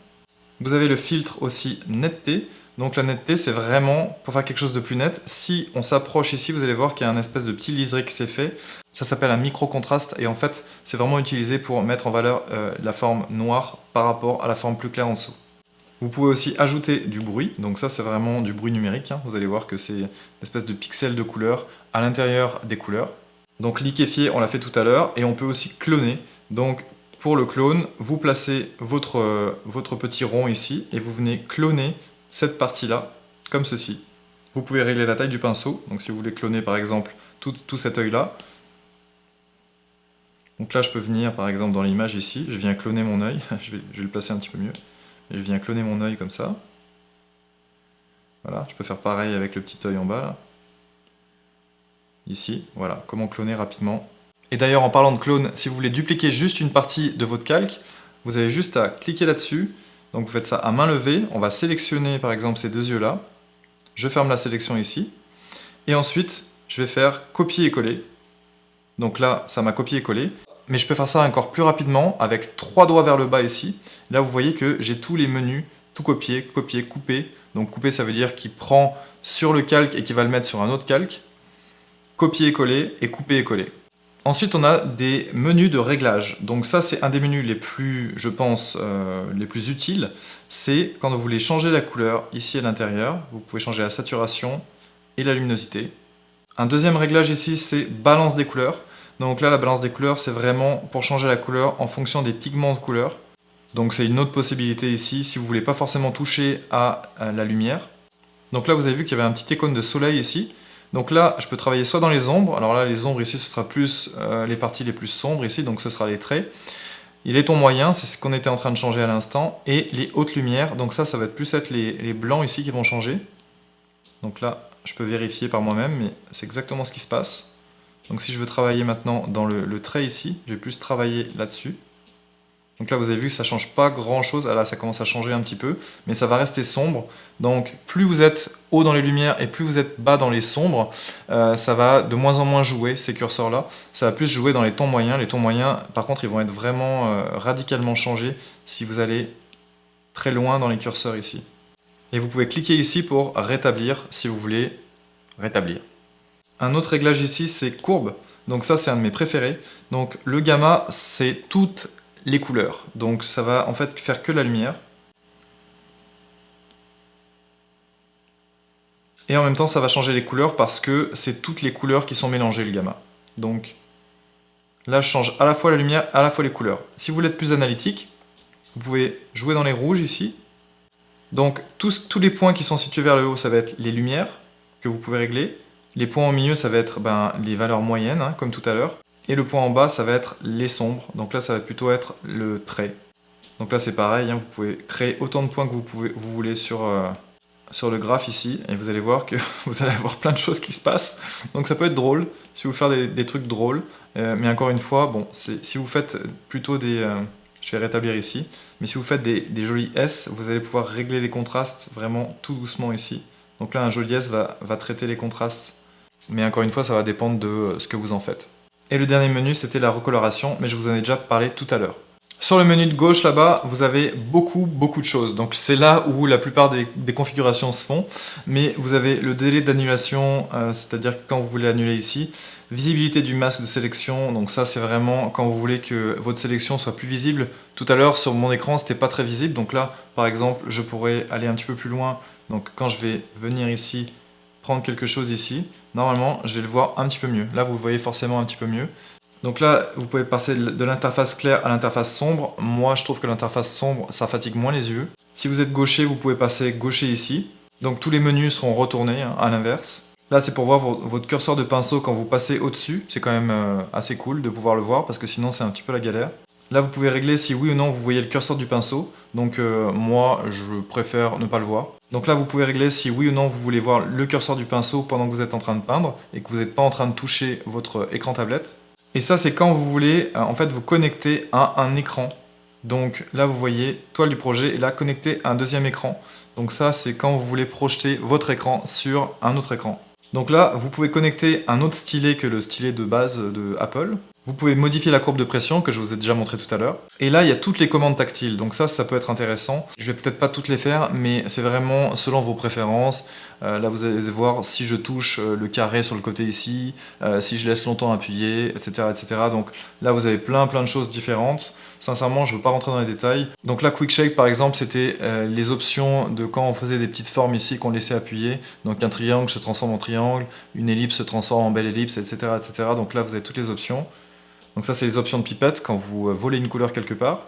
Vous avez le filtre aussi netteté. Donc la netteté c'est vraiment pour faire quelque chose de plus net. Si on s'approche ici, vous allez voir qu'il y a un espèce de petit liseré qui s'est fait. Ça s'appelle un micro-contraste et en fait c'est vraiment utilisé pour mettre en valeur la forme noire par rapport à la forme plus claire en dessous. Vous pouvez aussi ajouter du bruit, donc ça c'est vraiment du bruit numérique, hein. Vous allez voir que c'est une espèce de pixels de couleurs à l'intérieur des couleurs. Donc liquéfier, on l'a fait tout à l'heure, et on peut aussi cloner. Donc pour le clone, vous placez votre petit rond ici, et vous venez cloner cette partie-là, comme ceci. Vous pouvez régler la taille du pinceau, donc si vous voulez cloner par exemple tout cet œil-là. Donc là je peux venir par exemple dans l'image ici, je viens cloner mon œil, je vais le placer un petit peu mieux. Et je viens cloner mon œil comme ça. Voilà, je peux faire pareil avec le petit œil en bas là. Ici, voilà, comment cloner rapidement. Et d'ailleurs en parlant de clone, si vous voulez dupliquer juste une partie de votre calque, vous avez juste à cliquer là-dessus. Donc vous faites ça à main levée, on va sélectionner par exemple ces deux yeux là. Je ferme la sélection ici. Et ensuite, je vais faire copier et coller. Donc là, ça m'a copié et collé. Mais je peux faire ça encore plus rapidement avec 3 doigts vers le bas ici. Là, vous voyez que j'ai tous les menus, tout copier, copier, couper. Donc couper, ça veut dire qu'il prend sur le calque et qu'il va le mettre sur un autre calque. Copier et coller, et couper et coller. Ensuite, on a des menus de réglage. Donc ça, c'est un des menus les plus, je pense, les plus utiles. C'est quand vous voulez changer la couleur ici à l'intérieur. Vous pouvez changer la saturation et la luminosité. Un deuxième réglage ici, c'est balance des couleurs. Donc là, la balance des couleurs, c'est vraiment pour changer la couleur en fonction des pigments de couleur. Donc c'est une autre possibilité ici, si vous ne voulez pas forcément toucher à la lumière. Donc là, vous avez vu qu'il y avait un petit icône de soleil ici. Donc là, je peux travailler soit dans les ombres. Alors là, les ombres ici, ce sera plus les parties les plus sombres ici, donc ce sera les traits. Et les tons moyens, c'est ce qu'on était en train de changer à l'instant, et les hautes lumières, donc ça va être plus être les blancs ici qui vont changer. Donc là, je peux vérifier par moi-même, mais c'est exactement ce qui se passe. Donc si je veux travailler maintenant dans le trait ici, je vais plus travailler là-dessus. Donc là, vous avez vu que ça ne change pas grand-chose. Ah là, ça commence à changer un petit peu, mais ça va rester sombre. Donc plus vous êtes haut dans les lumières et plus vous êtes bas dans les sombres, ça va de moins en moins jouer, ces curseurs-là. Ça va plus jouer dans les tons moyens. Les tons moyens, par contre, ils vont être vraiment radicalement changés si vous allez très loin dans les curseurs ici. Et vous pouvez cliquer ici pour rétablir, si vous voulez rétablir. Un autre réglage ici, c'est courbe. Donc ça, c'est un de mes préférés. Donc le gamma, c'est toutes les couleurs. Donc ça va en fait faire que la lumière. Et en même temps, ça va changer les couleurs parce que c'est toutes les couleurs qui sont mélangées, le gamma. Donc là, je change à la fois la lumière, à la fois les couleurs. Si vous voulez être plus analytique, vous pouvez jouer dans les rouges ici. Donc tous les points qui sont situés vers le haut, ça va être les lumières que vous pouvez régler. Les points au milieu, ça va être les valeurs moyennes, hein, comme tout à l'heure. Et le point en bas, ça va être les sombres. Donc là, ça va plutôt être le trait. Donc là, c'est pareil, hein, vous pouvez créer autant de points que vous voulez sur le graphe ici. Et vous allez voir que vous allez avoir plein de choses qui se passent. Donc ça peut être drôle, si vous faites des trucs drôles. Mais encore une fois, bon, si vous faites plutôt des... je vais rétablir ici. Mais si vous faites des jolis S, vous allez pouvoir régler les contrastes vraiment tout doucement ici. Donc là, un joli S va traiter les contrastes. Mais encore une fois, ça va dépendre de ce que vous en faites. Et le dernier menu, c'était la recoloration, mais je vous en ai déjà parlé tout à l'heure. Sur le menu de gauche, là-bas, vous avez beaucoup de choses. Donc c'est là où la plupart des configurations se font. Mais vous avez le délai d'annulation, c'est-à-dire quand vous voulez annuler ici. Visibilité du masque de sélection, donc ça c'est vraiment quand vous voulez que votre sélection soit plus visible. Tout à l'heure sur mon écran, c'était pas très visible. Donc là, par exemple, je pourrais aller un petit peu plus loin. Donc quand je vais venir ici, prendre quelque chose ici, normalement je vais le voir un petit peu mieux. Là vous le voyez forcément un petit peu mieux. Donc là vous pouvez passer de l'interface claire à l'interface sombre. Moi je trouve que l'interface sombre ça fatigue moins les yeux. Si vous êtes gaucher, vous pouvez passer gaucher ici. Donc tous les menus seront retournés hein, à l'inverse. Là c'est pour voir votre curseur de pinceau quand vous passez au-dessus. C'est quand même assez cool de pouvoir le voir parce que sinon c'est un petit peu la galère. Là vous pouvez régler si oui ou non vous voyez le curseur du pinceau. Donc moi je préfère ne pas le voir. Donc là vous pouvez régler si oui ou non vous voulez voir le curseur du pinceau pendant que vous êtes en train de peindre et que vous n'êtes pas en train de toucher votre écran tablette. Et ça c'est quand vous voulez en fait vous connecter à un écran. Donc là vous voyez toile du projet et là connecté à un deuxième écran. Donc ça c'est quand vous voulez projeter votre écran sur un autre écran. Donc là vous pouvez connecter un autre stylet que le stylet de base de Apple. Vous pouvez modifier la courbe de pression que je vous ai déjà montré tout à l'heure. Et là, il y a toutes les commandes tactiles. Donc ça peut être intéressant. Je vais peut-être pas toutes les faire, mais c'est vraiment selon vos préférences. Là, vous allez voir si je touche le carré sur le côté ici, si je laisse longtemps appuyer, etc., etc. Donc là, vous avez plein de choses différentes. Sincèrement, je ne veux pas rentrer dans les détails. Donc là, Quick Shape, par exemple, c'était les options de quand on faisait des petites formes ici qu'on laissait appuyer. Donc un triangle se transforme en triangle, une ellipse se transforme en belle ellipse, etc., etc. Donc là, vous avez toutes les options. Donc ça, c'est les options de pipette quand vous volez une couleur quelque part.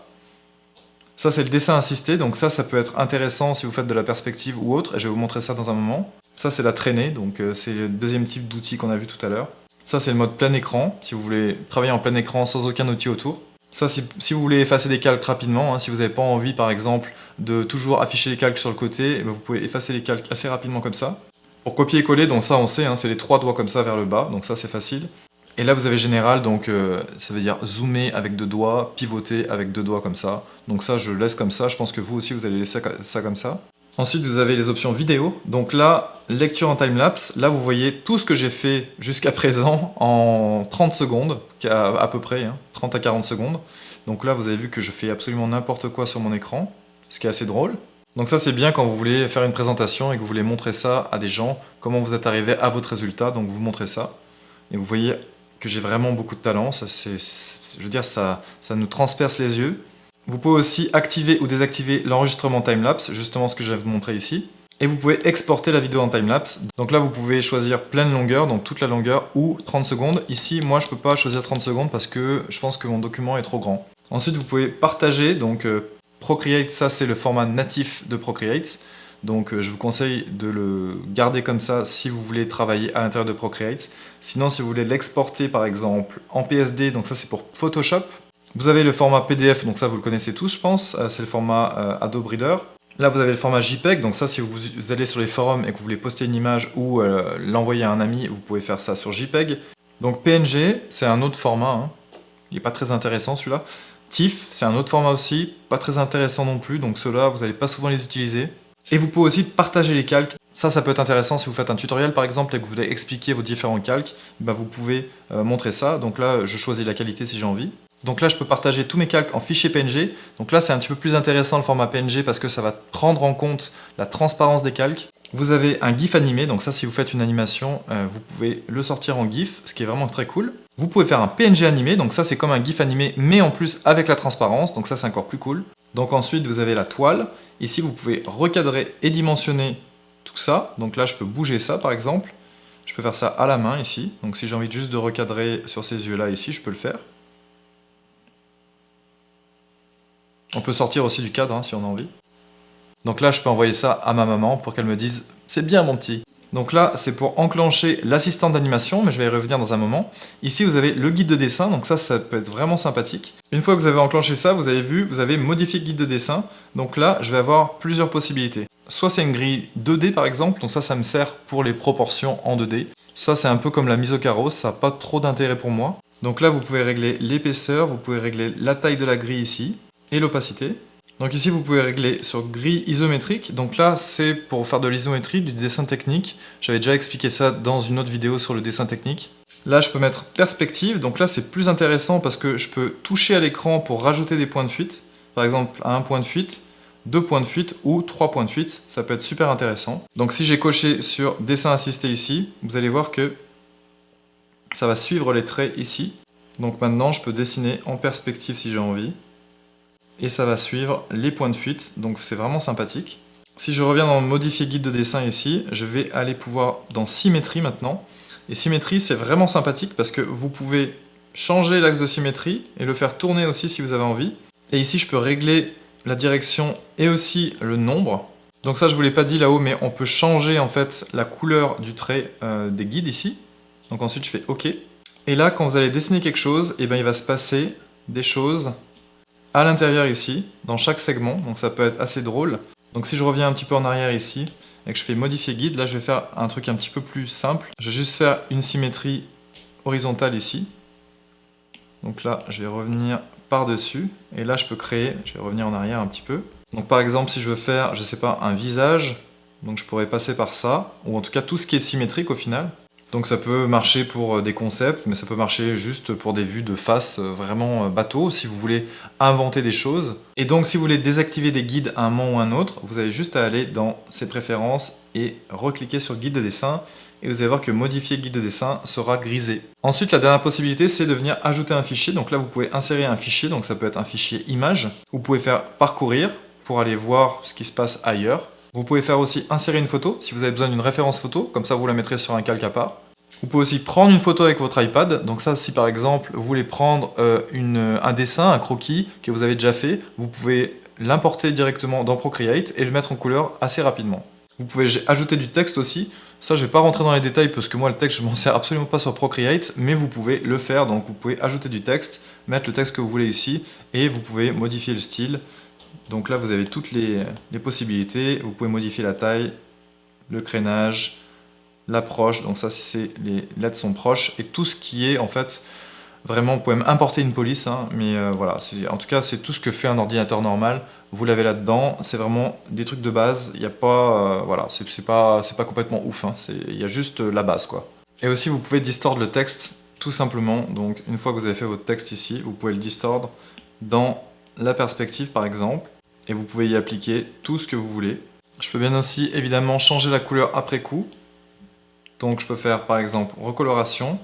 Ça, c'est le dessin assisté. Donc ça peut être intéressant si vous faites de la perspective ou autre. Et je vais vous montrer ça dans un moment. Ça, c'est la traînée. Donc c'est le deuxième type d'outil qu'on a vu tout à l'heure. Ça, c'est le mode plein écran. Si vous voulez travailler en plein écran sans aucun outil autour. Ça, si vous voulez effacer des calques rapidement, hein, si vous n'avez pas envie, par exemple, de toujours afficher les calques sur le côté, vous pouvez effacer les calques assez rapidement comme ça. Pour copier et coller, donc ça, on sait, hein, c'est les 3 doigts comme ça vers le bas. Donc ça, c'est facile. Et là, vous avez général, donc ça veut dire zoomer avec 2 doigts, pivoter avec 2 doigts comme ça. Donc ça, je laisse comme ça. Je pense que vous aussi, vous allez laisser ça comme ça. Ensuite, vous avez les options vidéo. Donc là, lecture en time-lapse. Là, vous voyez tout ce que j'ai fait jusqu'à présent en 30 secondes, à peu près, hein, 30 à 40 secondes. Donc là, vous avez vu que je fais absolument n'importe quoi sur mon écran, ce qui est assez drôle. Donc ça, c'est bien quand vous voulez faire une présentation et que vous voulez montrer ça à des gens, comment vous êtes arrivé à votre résultat. Donc vous montrez ça. Et vous voyez que j'ai vraiment beaucoup de talent, je veux dire, ça nous transperce les yeux. Vous pouvez aussi activer ou désactiver l'enregistrement timelapse, justement ce que je vais vous montrer ici. Et vous pouvez exporter la vidéo en timelapse. Donc là, vous pouvez choisir pleine longueur, donc toute la longueur, ou 30 secondes. Ici, moi, je ne peux pas choisir 30 secondes parce que je pense que mon document est trop grand. Ensuite, vous pouvez partager, donc Procreate, ça c'est le format natif de Procreate. Donc je vous conseille de le garder comme ça si vous voulez travailler à l'intérieur de Procreate. Sinon, si vous voulez l'exporter par exemple en PSD, donc ça c'est pour Photoshop, Vous avez le format PDF, donc ça vous le connaissez tous je pense, c'est le format Adobe Reader. Là vous avez le format JPEG, donc ça si vous allez sur les forums et que vous voulez poster une image ou l'envoyer à un ami, vous pouvez faire ça sur JPEG. Donc PNG, c'est un autre format, hein. Il n'est pas très intéressant celui-là. TIFF, c'est un autre format aussi, pas très intéressant non plus, donc ceux-là vous n'allez pas souvent les utiliser. Et vous pouvez aussi partager les calques. Ça peut être intéressant si vous faites un tutoriel par exemple et que vous voulez expliquer vos différents calques, bah, vous pouvez montrer ça. Donc là, je choisis la qualité si j'ai envie. Donc là, je peux partager tous mes calques en fichier PNG. Donc là, c'est un petit peu plus intéressant le format PNG parce que ça va prendre en compte la transparence des calques. Vous avez un GIF animé, donc ça, si vous faites une animation, vous pouvez le sortir en GIF, ce qui est vraiment très cool. Vous pouvez faire un PNG animé, donc ça, c'est comme un GIF animé, mais en plus avec la transparence, donc ça, c'est encore plus cool. Donc ensuite, vous avez la toile. Ici, vous pouvez recadrer et dimensionner tout ça. Donc là, je peux bouger ça, par exemple. Je peux faire ça à la main, ici. Donc si j'ai envie juste de recadrer sur ces yeux-là, ici, je peux le faire. On peut sortir aussi du cadre, hein, si on a envie. Donc là, je peux envoyer ça à ma maman pour qu'elle me dise « C'est bien, mon petit ». Donc là, c'est pour enclencher l'assistant d'animation, mais je vais y revenir dans un moment. Ici, vous avez le guide de dessin, donc ça peut être vraiment sympathique. Une fois que vous avez enclenché ça, vous avez vu, vous avez modifié guide de dessin. Donc là, je vais avoir plusieurs possibilités. Soit c'est une grille 2D par exemple, donc ça me sert pour les proportions en 2D. Ça, c'est un peu comme la mise au carreau, ça n'a pas trop d'intérêt pour moi. Donc là, vous pouvez régler l'épaisseur, vous pouvez régler la taille de la grille ici, et l'opacité. Donc ici, vous pouvez régler sur grille isométrique. Donc là, c'est pour faire de l'isométrie, du dessin technique. J'avais déjà expliqué ça dans une autre vidéo sur le dessin technique. Là, je peux mettre perspective. Donc là, c'est plus intéressant parce que je peux toucher à l'écran pour rajouter des points de fuite. Par exemple, à un point de fuite, 2 points de fuite ou 3 points de fuite. Ça peut être super intéressant. Donc si j'ai coché sur dessin assisté ici, vous allez voir que ça va suivre les traits ici. Donc maintenant, je peux dessiner en perspective si j'ai envie. Et ça va suivre les points de fuite, donc c'est vraiment sympathique. Si je reviens dans modifier guide de dessin ici, je vais aller pouvoir dans symétrie maintenant. Et symétrie, c'est vraiment sympathique parce que vous pouvez changer l'axe de symétrie et le faire tourner aussi si vous avez envie. Et ici, je peux régler la direction et aussi le nombre. Donc ça, je ne vous l'ai pas dit là-haut, mais on peut changer en fait la couleur du trait des guides ici. Donc ensuite, je fais OK. Et là, quand vous allez dessiner quelque chose, eh ben, il va se passer des choses à l'intérieur ici, dans chaque segment, donc ça peut être assez drôle. Donc si je reviens un petit peu en arrière ici, et que je fais modifier guide, là je vais faire un truc un petit peu plus simple. Je vais juste faire une symétrie horizontale ici. Donc là, je vais revenir par-dessus, et là je peux créer, je vais revenir en arrière un petit peu. Donc par exemple, si je veux faire, je sais pas, un visage, donc je pourrais passer par ça, ou en tout cas tout ce qui est symétrique au final. Donc ça peut marcher pour des concepts, mais ça peut marcher juste pour des vues de face vraiment bateau, si vous voulez inventer des choses. Et donc si vous voulez désactiver des guides à un moment ou un autre, vous avez juste à aller dans ses préférences et recliquer sur guide de dessin, et vous allez voir que modifier guide de dessin sera grisé. Ensuite, la dernière possibilité, c'est de venir ajouter un fichier. Donc là, vous pouvez insérer un fichier, donc ça peut être un fichier image. Vous pouvez faire parcourir pour aller voir ce qui se passe ailleurs. Vous pouvez faire aussi insérer une photo, si vous avez besoin d'une référence photo, comme ça vous la mettrez sur un calque à part. Vous pouvez aussi prendre une photo avec votre iPad, donc ça si par exemple vous voulez prendre un dessin, un croquis que vous avez déjà fait, vous pouvez l'importer directement dans Procreate et le mettre en couleur assez rapidement. Vous pouvez ajouter du texte aussi, ça je vais pas rentrer dans les détails parce que moi le texte je m'en sers absolument pas sur Procreate, mais vous pouvez le faire, donc vous pouvez ajouter du texte, mettre le texte que vous voulez ici, et vous pouvez modifier le style. Donc là, vous avez toutes les possibilités. Vous pouvez modifier la taille, le crénage, l'approche. Donc ça, si les lettres sont proches. Et tout ce qui est, en fait, vraiment, vous pouvez même importer une police. Hein, mais voilà, en tout cas, c'est tout ce que fait un ordinateur normal. Vous l'avez là-dedans. C'est vraiment des trucs de base. Il n'y a pas... voilà, c'est pas complètement ouf. Hein, il y a juste la base, quoi. Et aussi, vous pouvez distordre le texte, tout simplement. Donc, une fois que vous avez fait votre texte ici, vous pouvez le distordre dans la perspective, par exemple. Et vous pouvez y appliquer tout ce que vous voulez. Je peux bien aussi évidemment changer la couleur après coup. Donc je peux faire par exemple recoloration.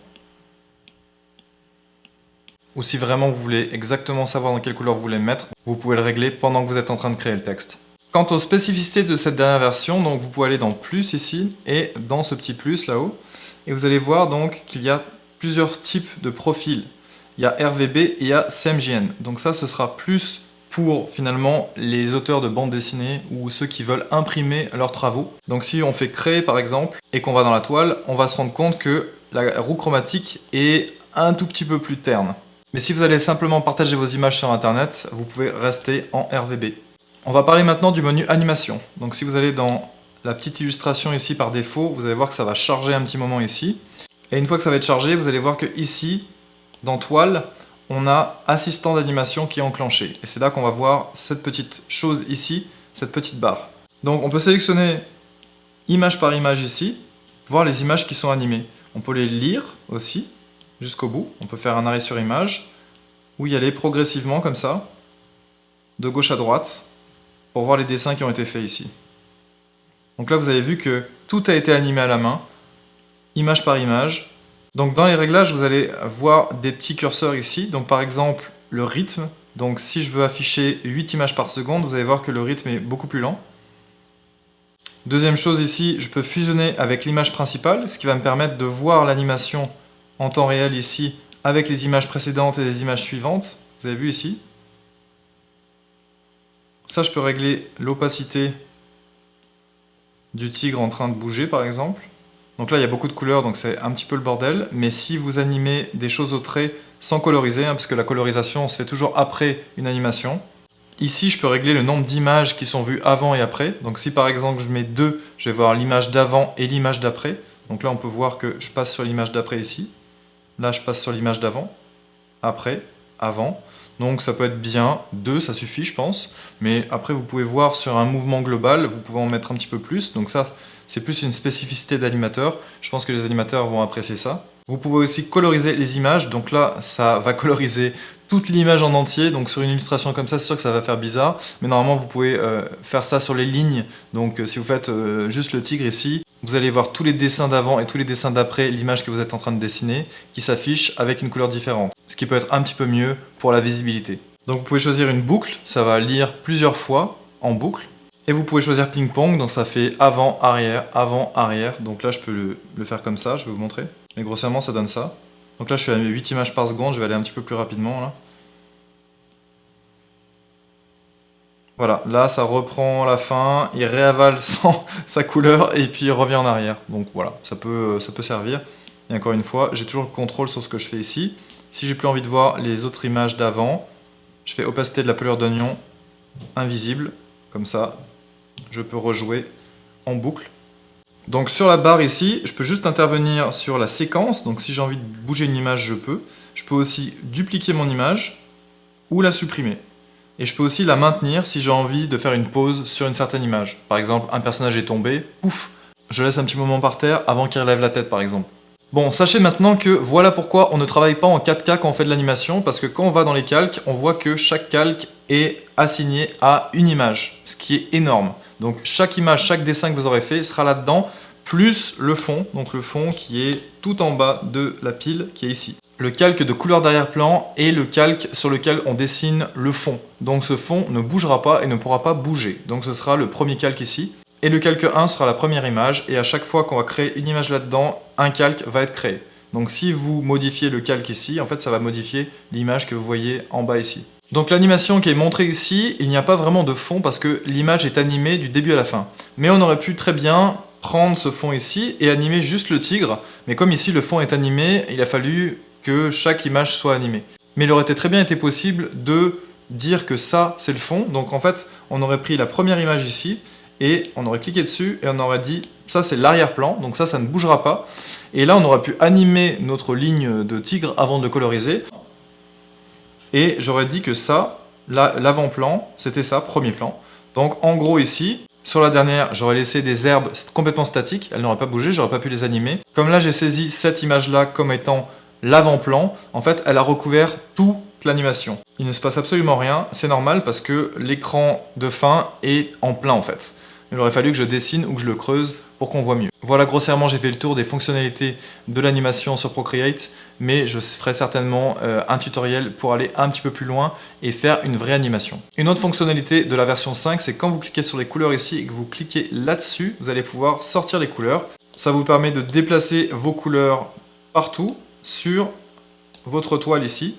Ou si vraiment vous voulez exactement savoir dans quelle couleur vous voulez le mettre, vous pouvez le régler pendant que vous êtes en train de créer le texte. Quant aux spécificités de cette dernière version, donc vous pouvez aller dans plus ici et dans ce petit plus là-haut. Et vous allez voir donc qu'il y a plusieurs types de profils. Il y a RVB et il y a SEMJN. Donc ça, ce sera plus pour finalement les auteurs de bande dessinée ou ceux qui veulent imprimer leurs travaux. Donc si on fait créer par exemple et qu'on va dans la toile, on va se rendre compte que la roue chromatique est un tout petit peu plus terne. Mais si vous allez simplement partager vos images sur Internet, vous pouvez rester en RVB. On va parler maintenant du menu animation. Donc si vous allez dans la petite illustration ici par défaut, vous allez voir que ça va charger un petit moment ici. Et une fois que ça va être chargé, vous allez voir que ici, dans Toile, on a assistant d'animation qui est enclenché. Et c'est là qu'on va voir cette petite chose ici, cette petite barre. Donc on peut sélectionner image par image ici, voir les images qui sont animées. On peut les lire aussi, jusqu'au bout. On peut faire un arrêt sur image, ou y aller progressivement comme ça, de gauche à droite, pour voir les dessins qui ont été faits ici. Donc là vous avez vu que tout a été animé à la main, image par image. Donc dans les réglages, vous allez voir des petits curseurs ici. Donc par exemple, le rythme. Donc si je veux afficher 8 images par seconde, vous allez voir que le rythme est beaucoup plus lent. Deuxième chose ici, je peux fusionner avec l'image principale, ce qui va me permettre de voir l'animation en temps réel ici, avec les images précédentes et les images suivantes. Vous avez vu ici. Ça, je peux régler l'opacité du tigre en train de bouger par exemple. Donc là il y a beaucoup de couleurs, donc c'est un petit peu le bordel, mais si vous animez des choses au trait sans coloriser, parce que la colorisation se fait toujours après une animation. Ici je peux régler le nombre d'images qui sont vues avant et après. Donc si par exemple je mets 2, je vais voir l'image d'avant et l'image d'après. Donc là on peut voir que je passe sur l'image d'après ici. Là je passe sur l'image d'avant, après, avant. Donc ça peut être bien, 2 ça suffit je pense, mais après vous pouvez voir sur un mouvement global, vous pouvez en mettre un petit peu plus, donc ça c'est plus une spécificité d'animateur, je pense que les animateurs vont apprécier ça. Vous pouvez aussi coloriser les images, donc là ça va coloriser toute l'image en entier, donc sur une illustration comme ça c'est sûr que ça va faire bizarre, mais normalement vous pouvez faire ça sur les lignes, donc si vous faites juste le tigre ici, vous allez voir tous les dessins d'avant et tous les dessins d'après l'image que vous êtes en train de dessiner qui s'affichent avec une couleur différente. Ce qui peut être un petit peu mieux pour la visibilité. Donc vous pouvez choisir une boucle, ça va lire plusieurs fois en boucle. Et vous pouvez choisir ping-pong, donc ça fait avant, arrière. Donc là je peux le faire comme ça, je vais vous montrer. Mais grossièrement ça donne ça. Donc là je suis à 8 images par seconde, je vais aller un petit peu plus rapidement là. Voilà, là ça reprend la fin, il réavale sa couleur et puis il revient en arrière. Donc voilà, ça peut servir. Et encore une fois, j'ai toujours le contrôle sur ce que je fais ici. Si j'ai plus envie de voir les autres images d'avant, je fais opacité de la pelure d'oignon invisible, comme ça, je peux rejouer en boucle. Donc sur la barre ici, je peux juste intervenir sur la séquence, donc si j'ai envie de bouger une image, je peux. Je peux aussi dupliquer mon image ou la supprimer. Et je peux aussi la maintenir si j'ai envie de faire une pause sur une certaine image. Par exemple, un personnage est tombé, pouf, je laisse un petit moment par terre avant qu'il relève la tête par exemple. Bon, sachez maintenant que voilà pourquoi on ne travaille pas en 4K quand on fait de l'animation, parce que quand on va dans les calques, on voit que chaque calque est assigné à une image, ce qui est énorme. Donc chaque image, chaque dessin que vous aurez fait sera là-dedans, plus le fond, donc le fond qui est tout en bas de la pile qui est ici. Le calque de couleur d'arrière-plan est le calque sur lequel on dessine le fond. Donc ce fond ne bougera pas et ne pourra pas bouger. Donc ce sera le premier calque ici. Et le calque 1 sera la première image, et à chaque fois qu'on va créer une image là-dedans, un calque va être créé. Donc si vous modifiez le calque ici, en fait ça va modifier l'image que vous voyez en bas ici. Donc l'animation qui est montrée ici, il n'y a pas vraiment de fond parce que l'image est animée du début à la fin. Mais on aurait pu très bien prendre ce fond ici et animer juste le tigre, mais comme ici le fond est animé, il a fallu que chaque image soit animée. Mais il aurait très bien été possible de dire que ça c'est le fond, donc en fait on aurait pris la première image ici, et on aurait cliqué dessus et on aurait dit ça c'est l'arrière-plan, donc ça ne bougera pas. Et là on aurait pu animer notre ligne de tigre avant de le coloriser. Et j'aurais dit que ça, l'avant-plan, c'était ça, premier plan. Donc en gros ici, sur la dernière, j'aurais laissé des herbes complètement statiques, elles n'auraient pas bougé, j'aurais pas pu les animer. Comme là j'ai saisi cette image-là comme étant l'avant-plan, en fait elle a recouvert toute l'animation. Il ne se passe absolument rien, c'est normal parce que l'écran de fin est en plein en fait. Il aurait fallu que je dessine ou que je le creuse pour qu'on voit mieux. Voilà, grossièrement j'ai fait le tour des fonctionnalités de l'animation sur Procreate, mais je ferai certainement un tutoriel pour aller un petit peu plus loin et faire une vraie animation. Une autre fonctionnalité de la version 5, c'est quand vous cliquez sur les couleurs ici et que vous cliquez là-dessus, vous allez pouvoir sortir les couleurs. Ça vous permet de déplacer vos couleurs partout sur votre toile ici.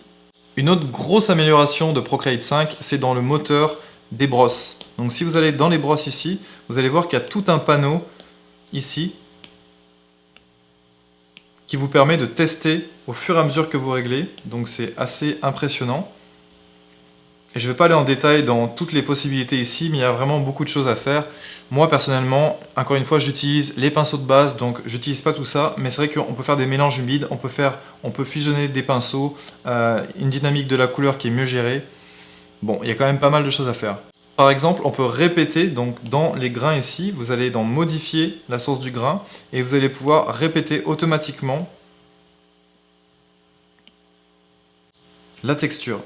Une autre grosse amélioration de Procreate 5, c'est dans le moteur des brosses. Donc si vous allez dans les brosses ici, vous allez voir qu'il y a tout un panneau ici qui vous permet de tester au fur et à mesure que vous réglez. Donc c'est assez impressionnant. Et je ne vais pas aller en détail dans toutes les possibilités ici, mais il y a vraiment beaucoup de choses à faire. Moi personnellement, encore une fois, j'utilise les pinceaux de base, donc j'utilise pas tout ça, mais c'est vrai qu'on peut faire des mélanges humides, on peut fusionner des pinceaux, une dynamique de la couleur qui est mieux gérée. Bon, il y a quand même pas mal de choses à faire. Par exemple, on peut répéter, donc dans les grains ici, vous allez dans modifier la source du grain, et vous allez pouvoir répéter automatiquement la texture.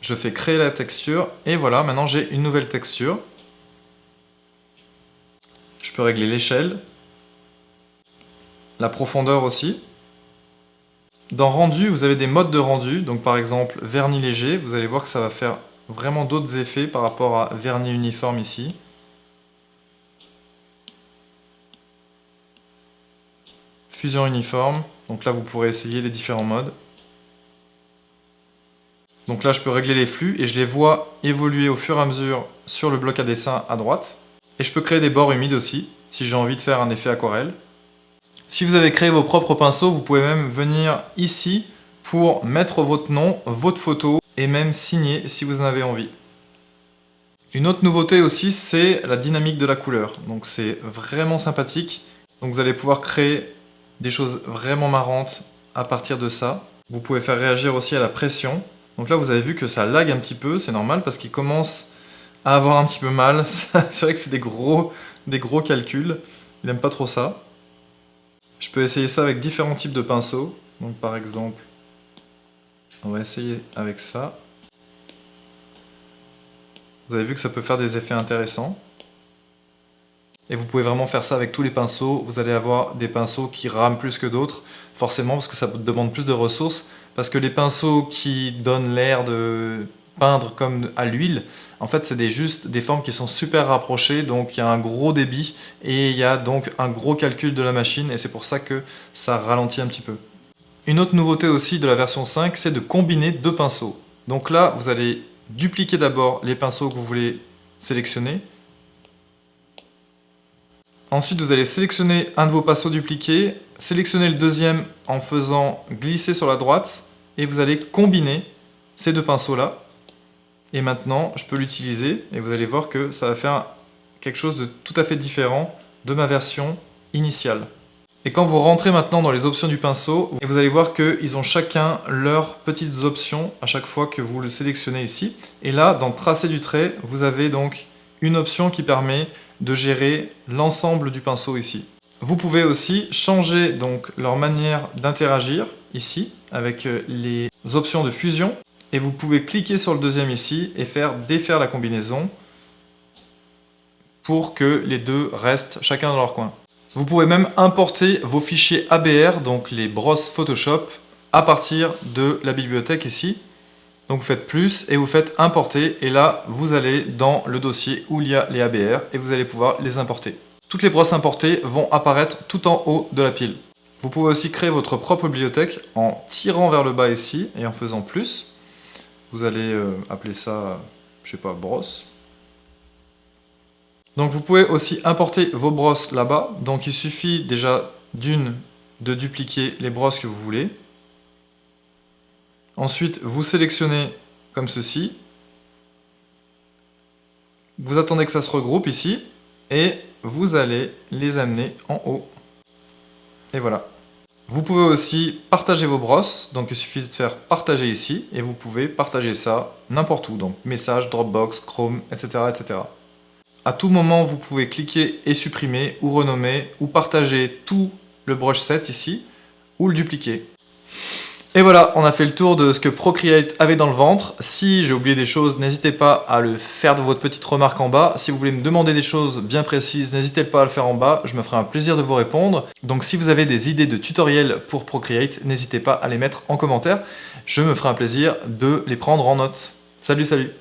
Je fais créer la texture et voilà, maintenant j'ai une nouvelle texture. Je peux régler l'échelle, la profondeur aussi. Dans rendu, vous avez des modes de rendu, donc par exemple vernis léger, vous allez voir que ça va faire vraiment d'autres effets par rapport à vernis uniforme ici. Fusion uniforme, donc là vous pourrez essayer les différents modes. Donc là, je peux régler les flux et je les vois évoluer au fur et à mesure sur le bloc à dessin à droite. Et je peux créer des bords humides aussi, si j'ai envie de faire un effet aquarelle. Si vous avez créé vos propres pinceaux, vous pouvez même venir ici pour mettre votre nom, votre photo et même signer si vous en avez envie. Une autre nouveauté aussi, c'est la dynamique de la couleur. Donc c'est vraiment sympathique. Donc vous allez pouvoir créer des choses vraiment marrantes à partir de ça. Vous pouvez faire réagir aussi à la pression. Donc là, vous avez vu que ça lag un petit peu, c'est normal parce qu'il commence à avoir un petit peu mal. C'est vrai que c'est des gros calculs. Il n'aime pas trop ça. Je peux essayer ça avec différents types de pinceaux. Donc par exemple, on va essayer avec ça. Vous avez vu que ça peut faire des effets intéressants. Et vous pouvez vraiment faire ça avec tous les pinceaux. Vous allez avoir des pinceaux qui rament plus que d'autres, forcément parce que ça demande plus de ressources. Parce que les pinceaux qui donnent l'air de peindre comme à l'huile, en fait c'est juste des formes qui sont super rapprochées, donc il y a un gros débit et il y a donc un gros calcul de la machine et c'est pour ça que ça ralentit un petit peu. Une autre nouveauté aussi de la version 5, c'est de combiner deux pinceaux. Donc là, vous allez dupliquer d'abord les pinceaux que vous voulez sélectionner. Ensuite, vous allez sélectionner un de vos pinceaux dupliqués, sélectionner le deuxième en faisant glisser sur la droite et vous allez combiner ces deux pinceaux-là. Et maintenant, je peux l'utiliser et vous allez voir que ça va faire quelque chose de tout à fait différent de ma version initiale. Et quand vous rentrez maintenant dans les options du pinceau, vous allez voir qu'ils ont chacun leurs petites options à chaque fois que vous le sélectionnez ici. Et là, dans tracer du trait, vous avez donc une option qui permet de gérer l'ensemble du pinceau ici. Vous pouvez aussi changer donc leur manière d'interagir ici avec les options de fusion et vous pouvez cliquer sur le deuxième ici et faire défaire la combinaison pour que les deux restent chacun dans leur coin. Vous pouvez même importer vos fichiers ABR, donc les brosses Photoshop, à partir de la bibliothèque ici. Donc vous faites plus et vous faites importer et là vous allez dans le dossier où il y a les ABR et vous allez pouvoir les importer. Toutes les brosses importées vont apparaître tout en haut de la pile. Vous pouvez aussi créer votre propre bibliothèque en tirant vers le bas ici et en faisant plus. Vous allez appeler ça, je sais pas, brosse. Donc vous pouvez aussi importer vos brosses là-bas. Donc il suffit déjà de dupliquer les brosses que vous voulez. Ensuite, vous sélectionnez comme ceci. Vous attendez que ça se regroupe ici. Et vous allez les amener en haut. Et voilà. Vous pouvez aussi partager vos brosses. Donc il suffit de faire partager ici. Et vous pouvez partager ça n'importe où. Donc message, Dropbox, Chrome, etc., etc. À tout moment, vous pouvez cliquer et supprimer, ou renommer, ou partager tout le brush set ici, ou le dupliquer. Et voilà, on a fait le tour de ce que Procreate avait dans le ventre. Si j'ai oublié des choses, n'hésitez pas à le faire de votre petite remarque en bas. Si vous voulez me demander des choses bien précises, n'hésitez pas à le faire en bas. Je me ferai un plaisir de vous répondre. Donc si vous avez des idées de tutoriels pour Procreate, n'hésitez pas à les mettre en commentaire. Je me ferai un plaisir de les prendre en note. Salut, salut!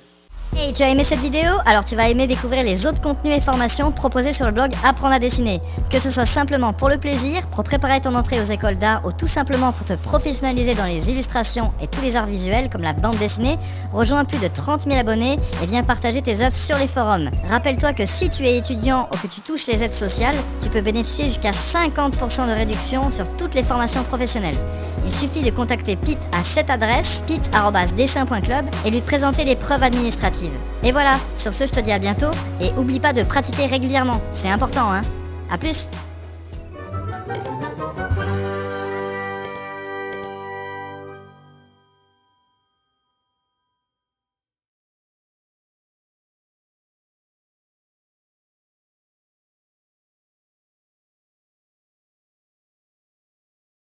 Hey. Hey, tu as aimé cette vidéo? Alors tu vas aimer découvrir les autres contenus et formations proposés sur le blog Apprendre à dessiner. Que ce soit simplement pour le plaisir, pour préparer ton entrée aux écoles d'art ou tout simplement pour te professionnaliser dans les illustrations et tous les arts visuels comme la bande dessinée, rejoins plus de 30 000 abonnés et viens partager tes œuvres sur les forums. Rappelle-toi que si tu es étudiant ou que tu touches les aides sociales, tu peux bénéficier jusqu'à 50% de réduction sur toutes les formations professionnelles. Il suffit de contacter Pete à cette adresse, pete@dessin.club, et lui présenter les preuves administratives. Et voilà, sur ce je te dis à bientôt, et oublie pas de pratiquer régulièrement, c'est important hein. A plus.